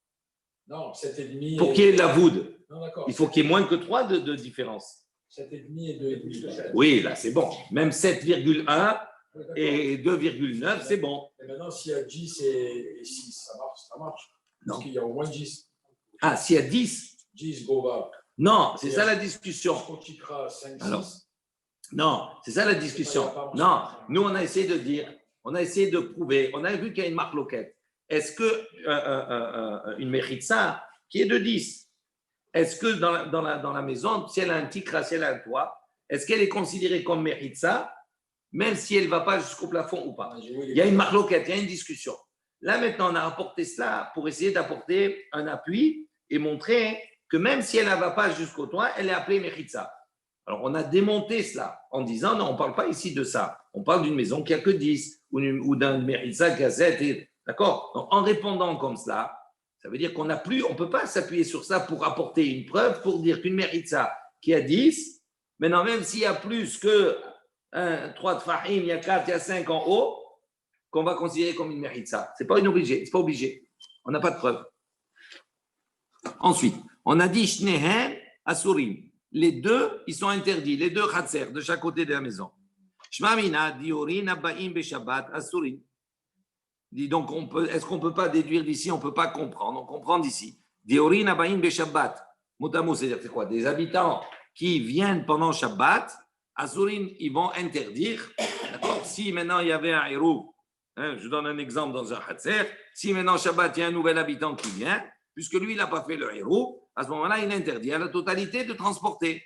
Non, 7 et demi. Pour qu'il y ait la voûte, non, il faut qu'il y ait moins que 3 de différence. 7 et demi et 2,5. Oui, là, c'est bon. Même 7,1 et 2,9, c'est bon. Et maintenant, s'il y a 10 et 6, ça marche. Non. Parce qu'il y a au moins 10. Ah, s'il y a 10. 10 go back. Non, c'est ça la discussion. Alors, non, c'est ça la discussion. Non, nous, on a essayé de dire, on a essayé de prouver, on a vu qu'il y a une marque loquette. Est-ce qu'une méritza qui est de 10, est-ce que dans la maison, si elle a un tikra, si elle a un toit, est-ce qu'elle est considérée comme méritza, même si elle ne va pas jusqu'au plafond ou pas? Il y a une marque loquette, il y a une discussion. Là, maintenant, on a apporté cela pour essayer d'apporter un appui et montrer que même si elle ne va pas jusqu'au toit, elle est appelée méritza. Alors, on a démonté cela en disant, non, on ne parle pas ici de ça. On parle d'une maison qui n'a que 10 ou d'un méritza qui a 7. D'accord? Donc, en répondant comme cela, ça veut dire qu'on n'a plus, on ne peut pas s'appuyer sur ça pour apporter une preuve, pour dire qu'une méritza qui a 10, maintenant, même s'il y a plus que 3 de fahim, il y a 4, il y a 5 en haut, qu'on va considérer comme une méritza. Ce n'est pas obligé. On n'a pas de preuve. Ensuite, on a dit Shnehen Asurim. Les deux, ils sont interdits, les deux khatser de chaque côté de la maison. Shmamina diorin abaim beshabbat asurim. Dit donc, est-ce qu'on ne peut pas déduire d'ici, on ne peut pas comprendre, on comprend d'ici. Diorin abaim beshabbat. Motamo, c'est-à-dire c'est quoi? Des habitants qui viennent pendant Shabbat, asurim, ils vont interdire. D'accord? Si maintenant il y avait un héros, je donne un exemple dans un khatser, si maintenant Shabbat, il y a un nouvel habitant qui vient, puisque lui, il n'a pas fait le héros, à ce moment-là, il interdit à la totalité de transporter.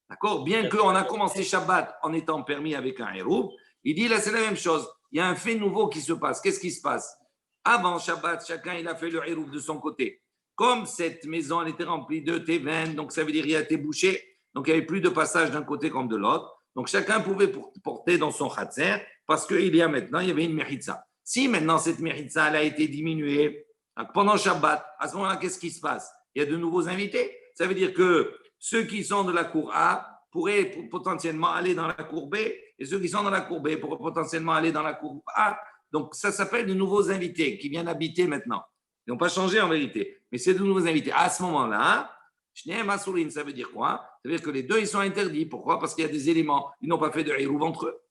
D'accord? Bien qu'on a commencé Shabbat en étant permis avec un héros, il dit là, c'est la même chose. Il y a un fait nouveau qui se passe. Qu'est-ce qui se passe? Avant Shabbat, chacun, il a fait le héros de son côté. Comme cette maison, elle était remplie de Teven, donc ça veut dire qu'il a été bouché, donc il n'y avait plus de passage d'un côté comme de l'autre. Donc chacun pouvait porter dans son khatser parce qu'il y a maintenant, il y avait une méritza. Si maintenant cette méritza, elle a été diminuée, pendant Shabbat, à ce moment-là, qu'est-ce qui se passe? Il y a de nouveaux invités. Ça veut dire que ceux qui sont de la cour A pourraient potentiellement aller dans la cour B et ceux qui sont dans la cour B pourraient potentiellement aller dans la cour A. Donc, ça s'appelle de nouveaux invités qui viennent habiter maintenant. Ils n'ont pas changé en vérité, mais c'est de nouveaux invités. À ce moment-là, Shneem Asurin, ça veut dire quoi? Ça veut dire que les deux, ils sont interdits. Pourquoi? Parce qu'il y a des éléments. Ils n'ont pas fait de hirouv entre eux.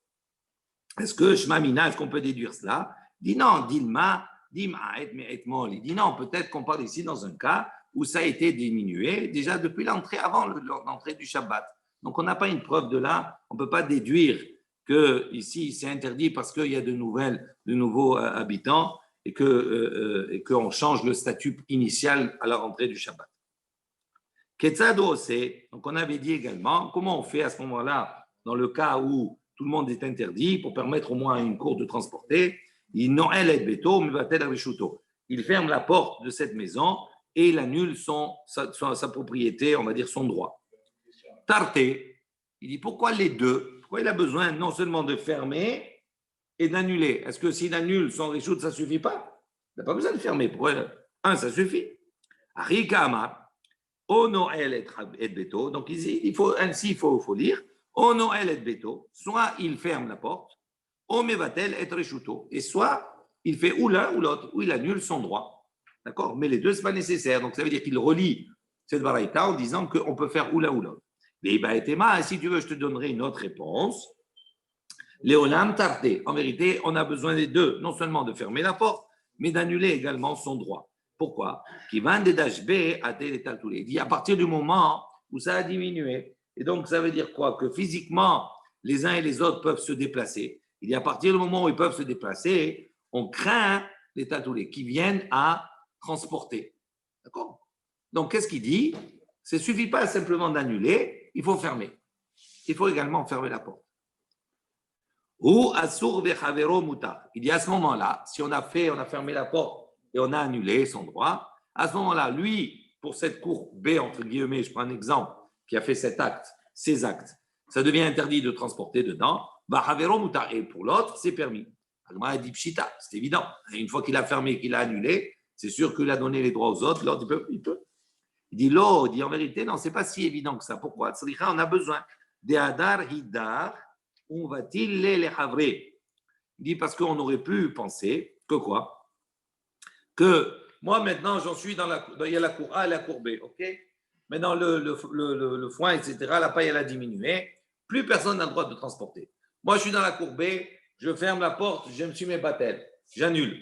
Est-ce que Shmamina, est-ce qu'on peut déduire cela? Dit non, Dilma. Il dit non, peut-être qu'on parle ici dans un cas où ça a été diminué déjà depuis l'entrée, avant l'entrée du Shabbat. Donc on n'a pas une preuve de là, on ne peut pas déduire que ici c'est interdit parce qu'il y a de nouveaux habitants et qu'on change le statut initial à la rentrée du Shabbat. Ketzado, donc on avait dit également, comment on fait à ce moment-là, dans le cas où tout le monde est interdit, pour permettre au moins à une cour de transporter. Il ferme la porte de cette maison et il annule sa propriété, on va dire son droit. Tarté, il dit pourquoi les deux? Pourquoi il a besoin non seulement de fermer et d'annuler? Est-ce que s'il annule son réchoute, ça ne suffit pas? Il n'a pas besoin de fermer. Pourquoi? Ça suffit. Rikama, O Noël et Beto. Donc il faut lire. O Noël et Beto. Soit il ferme la porte. O mevatel et reshuto. Et soit il fait ou l'un ou l'autre, ou il annule son droit. D'accord? Mais les deux, ce n'est pas nécessaire. Donc ça veut dire qu'il relie cette baraïta en disant qu'on peut faire ou l'un ou l'autre. Mais bah, si tu veux, je te donnerai une autre réponse. Léolam tardé. En vérité, on a besoin des deux, non seulement de fermer la porte, mais d'annuler également son droit. Pourquoi? Qui va il dit à partir du moment où ça a diminué. Et donc, ça veut dire quoi? Que physiquement, les uns et les autres peuvent se déplacer. Il dit à partir du moment où ils peuvent se déplacer, on craint les tatoulés qui viennent à transporter. D'accord? Donc, qu'est-ce qu'il dit? Ça ne suffit pas simplement d'annuler, il faut fermer. Il faut également fermer la porte. Ou asur vechavero mutar. Il dit à ce moment-là, si on a fermé la porte et on a annulé son droit, à ce moment-là, lui, pour cette cour B, entre guillemets, je prends un exemple, qui a fait cet acte, ces actes, ça devient interdit de transporter dedans, vechavero mutar. Et pour l'autre, c'est permis. Agma dit pshita, c'est évident. Une fois qu'il a fermé, qu'il a annulé, c'est sûr qu'il a donné les droits aux autres, l'autre, il peut. Il dit l'eau, dit en vérité, non, c'est pas si évident que ça. Pourquoi? On a besoin. De hadar hidar, on va-t-il les havrer? Il dit parce qu'on aurait pu penser que quoi? Que moi maintenant, j'en suis il y a la cour A et la cour B, ok? Maintenant, le foin, etc., la paille, elle a diminué. Plus personne n'a le droit de transporter. Moi, je suis dans la cour B, je ferme la porte, je me suis mes battelles, j'annule.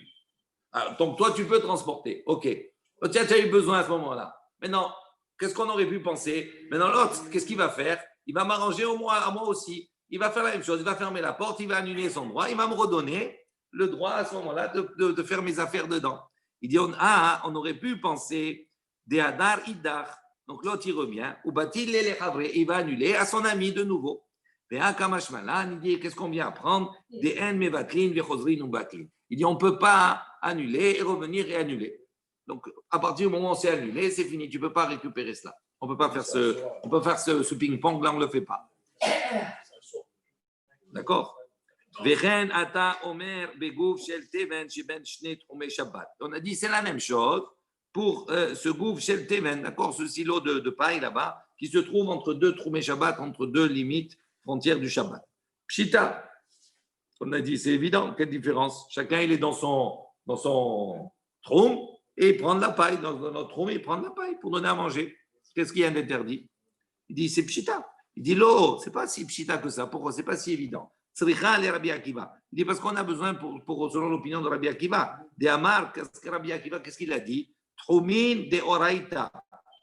Alors, donc, toi, tu peux transporter, ok. Tu as eu besoin à ce moment-là. Maintenant, qu'est-ce qu'on aurait pu penser? Maintenant, l'autre, qu'est-ce qu'il va faire? Il va m'arranger à moi aussi. Il va faire la même chose. Il va fermer la porte, il va annuler son droit. Il va me redonner le droit à ce moment-là de faire mes affaires dedans. Il dit, on aurait pu penser des hadar idar. Donc, l'autre, il revient. Il va annuler à son ami de nouveau. Il dit, qu'est-ce qu'on vient apprendre? Des en mevatlin, vechozrin ou batlin. Il dit, on ne peut pas annuler et revenir et annuler. Donc, à partir du moment où c'est annulé, c'est fini. Tu ne peux pas récupérer cela. On peut pas faire ce ping-pong, là, on ne le fait pas. D'accord? On a dit, c'est la même chose pour ce gouffre shel teven, d'accord? Ce silo de paille là-bas, qui se trouve entre deux troumé Shabbat, entre deux limites frontières du Shabbat. Pshita, on a dit, c'est évident, quelle différence? Chacun, il est dans son troum et il prend de la paille. Dans notre troum, il prend de la paille pour donner à manger. Qu'est-ce qu'il y a d'interdit? Il dit, c'est pshita. Il dit, l'eau, c'est pas si pshita que ça. Pourquoi? C'est pas si évident. Sricha le Rabbi Akiva. Il dit, parce qu'on a besoin, selon l'opinion de Rabbi Akiva, des Amar, Rabbi Akiva, qu'est-ce qu'il a dit? Troumin de Oraita.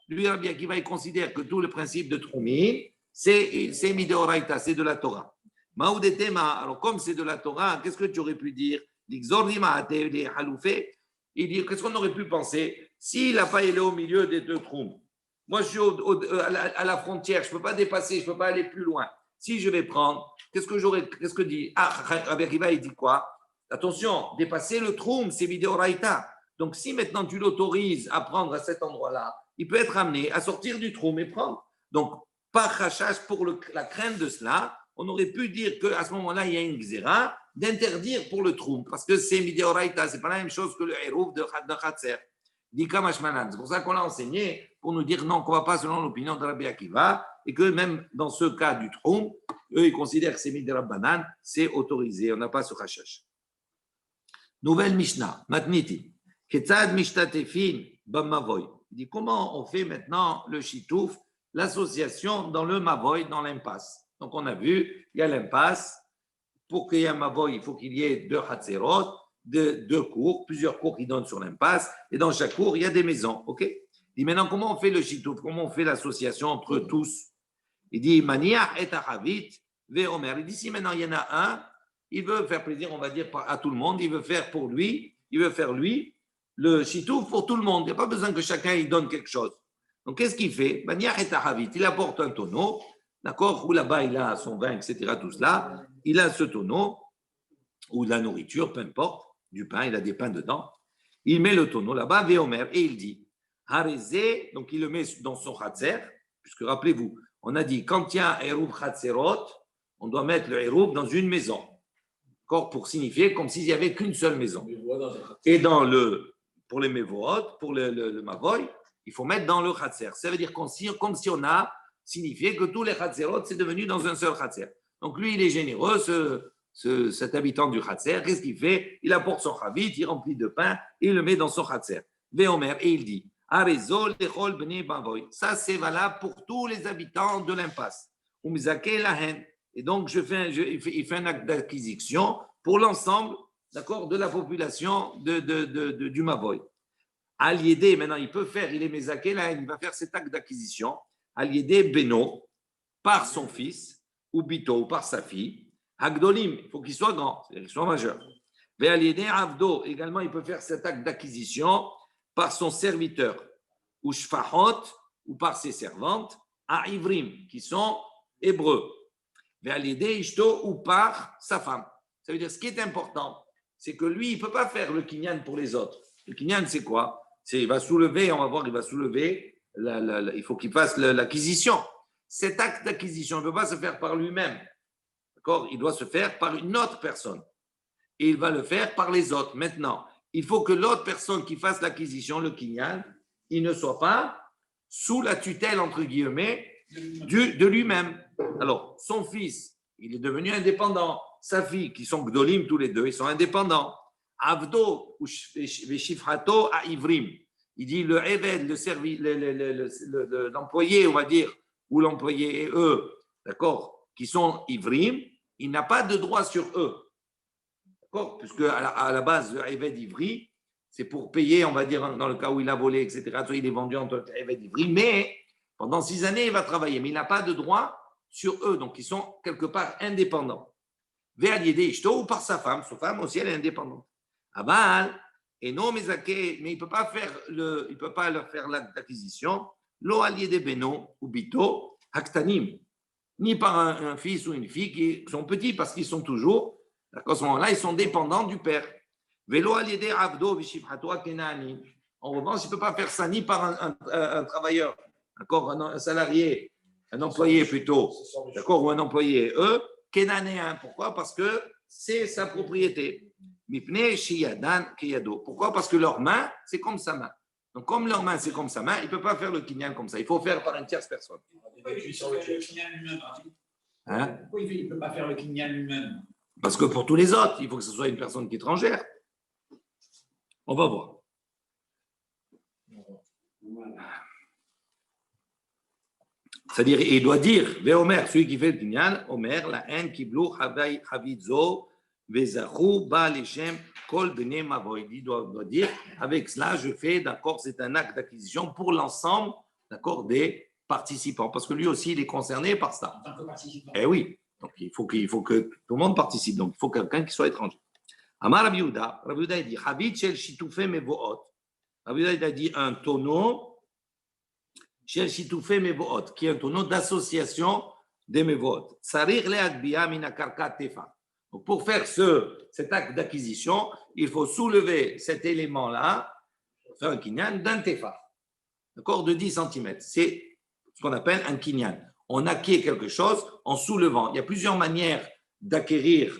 Lui, Rabbi Akiva, il considère que tout le principe de Troumin, c'est Mideoraita, c'est de la Torah. Maoudetema, alors comme c'est de la Torah, qu'est-ce que tu aurais pu dire? Il dit, qu'est-ce qu'on aurait pu penser? Si la paille est au milieu des deux trous, moi je suis à la frontière, je ne peux pas dépasser, je ne peux pas aller plus loin. Si je vais prendre, qu'est-ce que dit? Rabbi Akiva, il dit quoi? Attention, dépasser le trou, c'est Mideoraita. Donc si maintenant tu l'autorises à prendre à cet endroit-là, il peut être amené à sortir du trou et prendre. Donc, par rachage, pour la crainte de cela, on aurait pu dire qu'à ce moment-là, il y a une xéra d'interdire pour le trou, parce que c'est mideoraita, ce n'est pas la même chose que le hérouf de Khatser. C'est pour ça qu'on l'a enseigné, pour nous dire non, qu'on ne va pas selon l'opinion de Rabbi Akiva, et que même dans ce cas du trou, eux, ils considèrent que c'est midérabbanan, c'est autorisé, on n'a pas ce rachage. Nouvelle Mishnah, Matniti. Ketzad mishtatefin b'mavoy. Il dit comment on fait maintenant le chitouf, l'association dans le mavoy, dans l'impasse. Donc on a vu, il y a l'impasse. Pour qu'il y ait un mavoy, il faut qu'il y ait deux hatzerot, deux cours, plusieurs cours qui donnent sur l'impasse. Et dans chaque cours, il y a des maisons. Ok? Il dit maintenant comment on fait le chitouf, comment on fait l'association entre tous. Il dit mania et ahavit ve omer. Il dit si maintenant il y en a un, il veut faire plaisir, on va dire à tout le monde. Il veut faire pour lui, le chitouf pour tout le monde. Il n'y a pas besoin que chacun il donne quelque chose. Donc, qu'est-ce qu'il fait? Il apporte un tonneau, d'accord, où là-bas il a son vin, etc., tout cela. Il a ce tonneau, ou de la nourriture, peu importe, du pain, il a des pains dedans. Il met le tonneau là-bas, Véomer, et il dit, Harizé, donc il le met dans son khatser, puisque rappelez-vous, on a dit, quand il y a un héroub khatserot, on doit mettre le héroub dans une maison, d'accord, pour signifier comme s'il n'y avait qu'une seule maison. Et pour les mévoot, pour le mavoy, il faut mettre dans le khatser. Ça veut dire comme si on a signifié que tous les khatserot, c'est devenu dans un seul khatser. Donc lui, il est généreux, cet habitant du khatser. Qu'est-ce qu'il fait? Il apporte son chavit, il remplit de pain, et il le met dans son khatser. Véomer, et il dit, Arezol lechol bnei mavoy. Ça, c'est valable pour tous les habitants de l'impasse. Umzake lahen. et donc il fait un acte d'acquisition pour l'ensemble, d'accord, de la population du Mavoy. Al-Yédé, maintenant, il est Mézaké, là, il va faire cet acte d'acquisition. Al-Yédé Beno, par son fils, ou Bito, ou par sa fille. Hagdolim, il faut qu'il soit grand, c'est-à-dire qu'il soit majeur. Mais Al-Yédé Avdo, également, il peut faire cet acte d'acquisition par son serviteur, ou Shfahot, ou par ses servantes, à Ivrim, qui sont hébreux. Mais Al-Yédé Ishto, ou par sa femme. Ça veut dire, ce qui est important, c'est que lui, il ne peut pas faire le kinyan pour les autres. Le kinyan, c'est quoi? Il va soulever, on va voir, il va soulever, il faut qu'il fasse l'acquisition. Cet acte d'acquisition ne peut pas se faire par lui-même. D'accord? Il doit se faire par une autre personne. Et il va le faire par les autres. Maintenant, il faut que l'autre personne qui fasse l'acquisition, le kinyan, il ne soit pas sous la tutelle, entre guillemets, de lui-même. Alors, son fils, il est devenu indépendant. Sa fille, qui sont Gdolim tous les deux, ils sont indépendants. Avdo ou Shifrato à Ivrim. Il dit le Eved, l'employé, on va dire, ou l'employé et eux, d'accord, qui sont Ivrim, il n'a pas de droit sur eux. D'accord? Puisque à la base, le Eved Ivri, c'est pour payer, on va dire, dans le cas où il a volé, etc. Soit il est vendu en tant qu'Eved Ivri, mais pendant 6 années, il va travailler, mais il n'a pas de droit sur eux, donc ils sont quelque part indépendants. Ou par sa femme aussi, elle est indépendante. Aval, et non, mais il ne peut pas leur faire l'acte d'acquisition, lo aliédé beno ou bito, haktanim, ni par un fils ou une fille qui sont petits parce qu'ils sont toujours, à ce moment-là, ils sont dépendants du père. Velo aliédé avdo vishifhato kenani. En revanche, il ne peut pas faire ça ni par un travailleur, d'accord, un salarié, un employé plutôt, d'accord, ou un employé, eux, Kenanéen. Pourquoi? Parce que c'est sa propriété. Pourquoi? Parce que leur main, c'est comme sa main. Donc, comme leur main, c'est comme sa main, il ne peut pas faire le kinyan comme ça. Il faut faire par une tierce personne. Pourquoi il ne peut pas faire le kinyan lui-même? Parce que pour tous les autres, il faut que ce soit une personne qui est étrangère. On va voir. C'est-à-dire, il doit dire, Omer, celui qui fait le kinyan, Omer, la haine qui blou, havidzo, vezachu, ba lechem, kol bene mavoid. Il doit dire, avec cela, je fais, d'accord, c'est un acte d'acquisition pour l'ensemble, d'accord, des participants. Parce que lui aussi, il est concerné par ça. En tant que participant. Eh oui, donc il faut que tout le monde participe. Donc il faut quelqu'un qui soit étranger. Amar Rabbi Yehuda, il dit, Havit shel shitufé mevoot. Rabbi Yehuda, il a dit un tonneau shel shitufé mevoot, qui est un tonneau d'association des mevoot. Sarir le agbiya min akarka tefa. Donc pour faire cet acte d'acquisition, il faut soulever cet élément-là, faire un kinyan d'un tefa, d'accord, de 10 cm. C'est ce qu'on appelle un kinyan. On acquiert quelque chose en soulevant. Il y a plusieurs manières d'acquérir,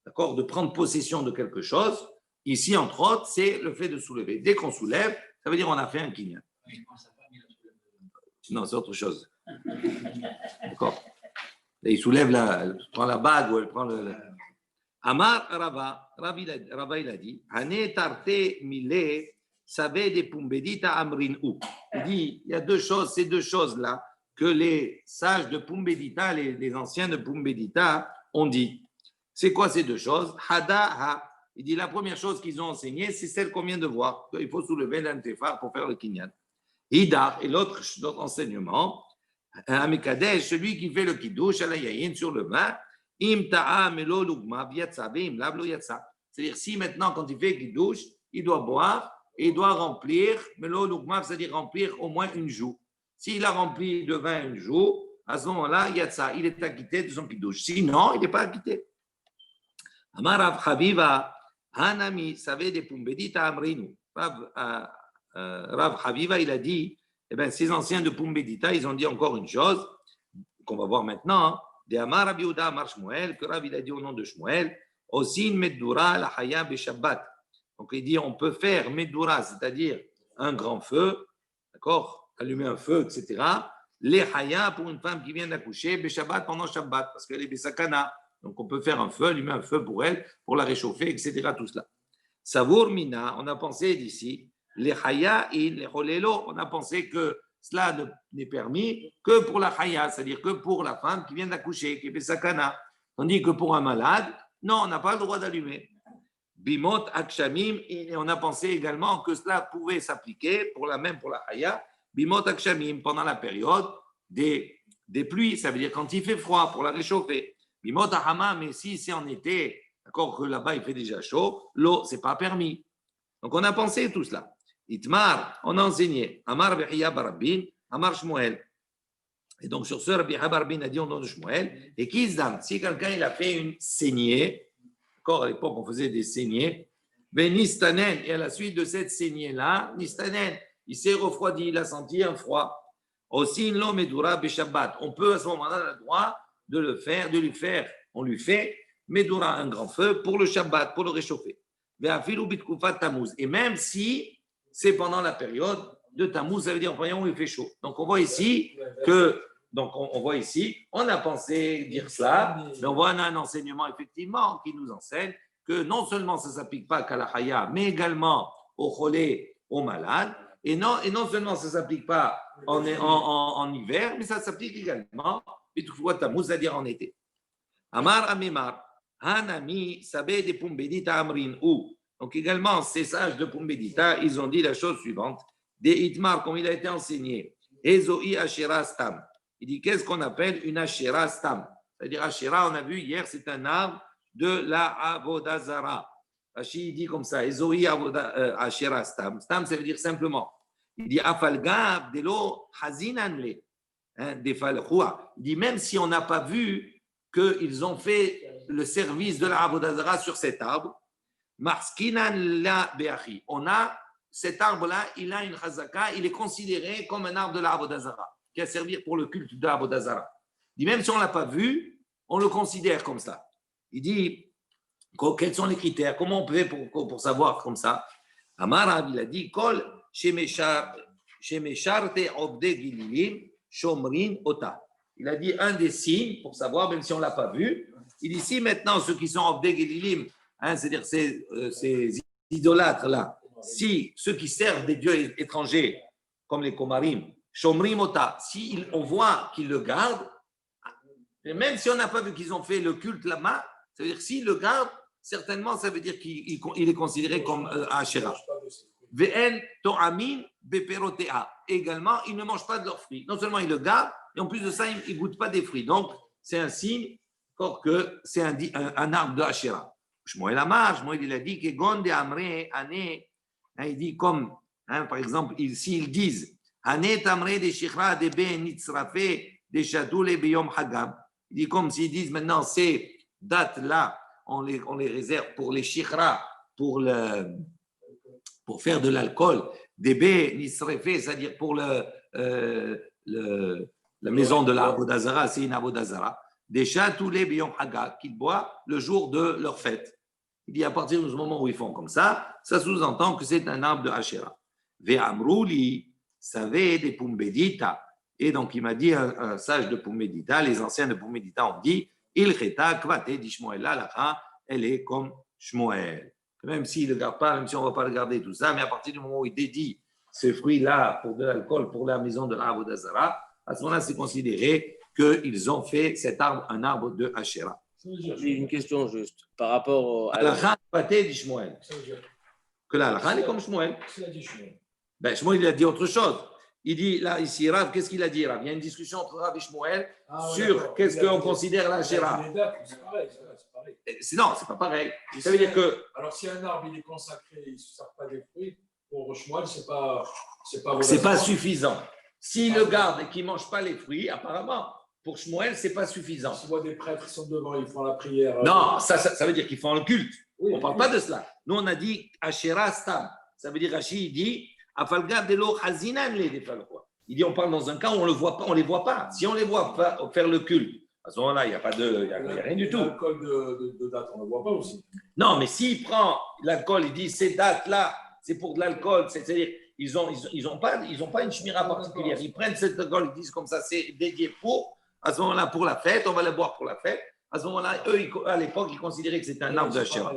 d'accord, de prendre possession de quelque chose. Ici, entre autres, c'est le fait de soulever. Dès qu'on soulève, ça veut dire qu'on a fait un kinyan. Non, c'est autre chose. D'accord. Et il soulève elle prend la bague ou elle prend le. Amar Rava, il a dit, Hane tarte mile savait des pumbedita amrin ou. Il dit, il y a deux choses, ces deux choses-là que les sages de Pumbedita, les anciens de Pumbedita ont dit. C'est quoi ces deux choses? Hada ha. Il dit, la première chose qu'ils ont enseignée, c'est celle qu'on vient de voir. Il faut soulever l'antefar pour faire le kinyan. Hidar, et l'autre enseignement, Amikadesh, celui qui fait le kiddush, alayayin sur le vin, im ta'a melo lugma viatsa veim lavlo yatsa. C'est-à-dire, si maintenant, quand il fait kiddush, il doit boire et il doit remplir, melo lugma, c'est-à-dire remplir au moins une joue. S'il a rempli de vin une joue, à ce moment-là, yatsa, il est acquitté de son kiddush. Sinon, il n'est pas acquitté. Amar Rav Chaviva, Hanami, savait des pumbedita amrinu. Rav Chaviva, il a dit, eh bien, ces anciens de Pumbedita, ils ont dit encore une chose qu'on va voir maintenant. De Amar Rabbi Yehuda Amar Shmuel, que Rav il a dit au nom de Shmuel, Osin Meddura la Haya Beshabbat. Donc il dit, on peut faire Meddura, c'est-à-dire un grand feu, d'accord, allumer un feu, etc. Les Haya pour une femme qui vient d'accoucher, Beshabbat pendant Shabbat, parce qu'elle est Besakana. Donc on peut faire un feu, allumer un feu pour elle, pour la réchauffer, etc. Tout cela. Savour Mina, on a pensé d'ici. Les Haya et les Holelo, on a pensé que cela n'est permis que pour la chaya, c'est-à-dire que pour la femme qui vient d'accoucher, qui fait sakana. Tandis que pour un malade, non, on n'a pas le droit d'allumer. Bimot akshamim, et on a pensé également que cela pouvait s'appliquer même pour la chaya, bimot akshamim, pendant la période des pluies, ça veut dire quand il fait froid pour la réchauffer. Bimot ahama, mais si c'est en été, d'accord, que là-bas il fait déjà chaud, l'eau, c'est pas permis. Donc on a pensé tout cela. Itmar, on a enseigné. Amar Behiya Barabin, Amar Shmuel. Et donc sur ce, Rabbi Habarbin a dit au nom de Shmuel, et qui si quelqu'un il a fait une saignée, d'accord, à l'époque on faisait des saignées, ben Nistanen, et à la suite de cette saignée-là, Nistanen, il s'est refroidi, il a senti un froid. Aussi, l'homme est Medura Beshabbat. On peut à ce moment-là le droit de le faire, de lui faire, on lui fait Medura, un grand feu, pour le Shabbat, pour le réchauffer. Et même si c'est pendant la période de Tammuz, ça veut dire en voyant où il fait chaud. Donc on voit ici on a pensé dire cela, mais on voit un enseignement effectivement qui nous enseigne que non seulement ça ne s'applique pas qu'à la Haya, mais également au Cholé, aux malades, et non seulement ça ne s'applique pas en hiver, mais ça s'applique également, et toutefois Tammuz, c'est-à-dire en été. Amar Amemar. Hanami Sabé de Pumbedita Amrin ou. Donc également, ces sages de Pumbedita, ils ont dit la chose suivante. Des Itmar, comme il a été enseigné, Ezoi Ashera Stam. Il dit qu'est-ce qu'on appelle une Ashera Stam? C'est-à-dire Ashera, on a vu hier, c'est un arbre de la Avodazara. Rashi dit comme ça, Ezoi Ashera Stam. Stam, ça veut dire simplement. Il dit Afalgab de lo Hazinanle. Des Falchoua. Il dit même si on n'a pas vu qu'ils ont fait le service de la Avodazara sur cet arbre. On a cet arbre-là, il a une chazaka, il est considéré comme un arbre de la Avodazara, qui a servi pour le culte de la Avodazara. Il dit même si on ne l'a pas vu, on le considère comme ça. Il dit quels sont les critères, comment on peut faire pour savoir comme ça. Amar, il a dit Kol shemesharte obde gililim shomrin ota. Il a dit un des signes pour savoir, même si on ne l'a pas vu. Il dit si maintenant ceux qui sont Obdeg et Lilim, c'est-à-dire ces idolâtres-là, si ceux qui servent des dieux étrangers, comme les Komarim, Shomrim Ota, si on voit qu'ils le gardent, même si on n'a pas vu qu'ils ont fait le culte là-bas, ça veut dire s'ils le gardent, certainement ça veut dire qu'il est considéré comme Asherah. Ve'en to'amin beperotea. Également, ils ne mangent pas de leurs fruits. Non seulement ils le gardent, et en plus de ça, ils ne goûtent pas des fruits. Donc, c'est un signe que c'est un arbre de Asherah. Shmuel Amar, Shmuel il a dit que Gonde Amre, Ane, il dit comme, par exemple, s'ils disent Ane Tamre de Shichra de Ben Nitzrafe de Shadoule Beyom Hagam, il dit comme s'ils disent maintenant ces dates-là, on les réserve pour les Shichra, pour faire de l'alcool, des baies nisrefé, c'est-à-dire pour la maison de la Avodazara, c'est une Avodazara, des chats tous les biyom haga qu'ils boivent le jour de leur fête. Il dit à partir du moment où ils font comme ça sous-entend que c'est un arbre de Asherah. Ve'amrouli, savez des Pumbedita. Et donc il m'a dit un sage de Pumbedita, les anciens de Pumbedita ont dit, il cheta kvate di Shmuel, là, elle est comme Shmuel. Même s'il ne le garde pas, même si on ne va pas le garder, tout ça, mais à partir du moment où il dédie ce fruit-là pour de l'alcool, pour la maison de l'Avodazara, à ce moment-là, c'est considéré qu'ils ont fait cet arbre un arbre de Asherah. J'ai une question juste par rapport à la pâté de Shmuel. Que là, la est comme Shmuel. Ben, Shmuel, il a dit autre chose. Il dit, là, ici, Rav, qu'est-ce qu'il a dit, Rav? Il y a une discussion entre Rav et Shmuel sur qu'est-ce qu'on considère l'Asherah. C'est pareil. Non, c'est pas pareil. Ça veut dire que. Alors, si un arbre il est consacré, il ne se sert pas des fruits, pour Shmuel, c'est pas suffisant. S'il le garde et qu'il ne mange pas les fruits, apparemment, pour Shmuel, ce n'est pas suffisant. Si moi des prêtres qui sont devant, ils font la prière. Non, ça veut dire qu'ils font le culte. Oui, on ne parle pas de cela. Nous, on a dit Asherah Stam. Ça veut dire, Rashi, il dit Afalga de lo Hazinan les défalquois. Il dit, on parle dans un cas où on ne les voit pas. Si on les voit pas faire le culte, à ce moment-là, il n'y a rien du tout. L'alcool de date, on ne le voit pas aussi. Non, mais s'il prend l'alcool, il dit ces dates-là, c'est pour de l'alcool, c'est-à-dire ils ont pas une shmira particulière. Ils prennent cet alcool, ils disent comme ça, c'est dédié à ce moment-là pour la fête, on va le boire pour la fête. À ce moment-là, eux, à l'époque, ils considéraient que c'était un arbre d'Asherah.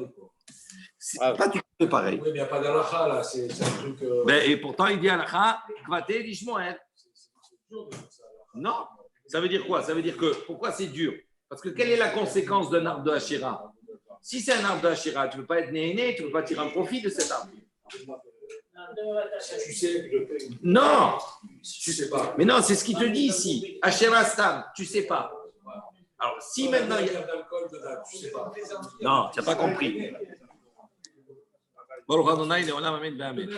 C'est pas tout à fait pareil. Oui, mais il n'y a pas d'alakha là, c'est un truc. Et pourtant, il dit alakha, kvaté di Shmuel. Non. Ça veut dire quoi? Ça veut dire que, pourquoi c'est dur? Parce que quelle est la conséquence d'un arbre de Hachira? Si c'est un arbre de Hachira, tu ne peux pas être né, tu ne peux pas tirer un profit de cet arbre. Tu sais, Non. tu sais pas. Mais non, c'est ce qu'il te dit ici. Hachira Stam, tu ne sais pas. Alors, si maintenant il y a... d'alcool dedans, tu sais pas. Non, tu n'as pas compris. Baruch Adonai, Leolam, Amen, Amen.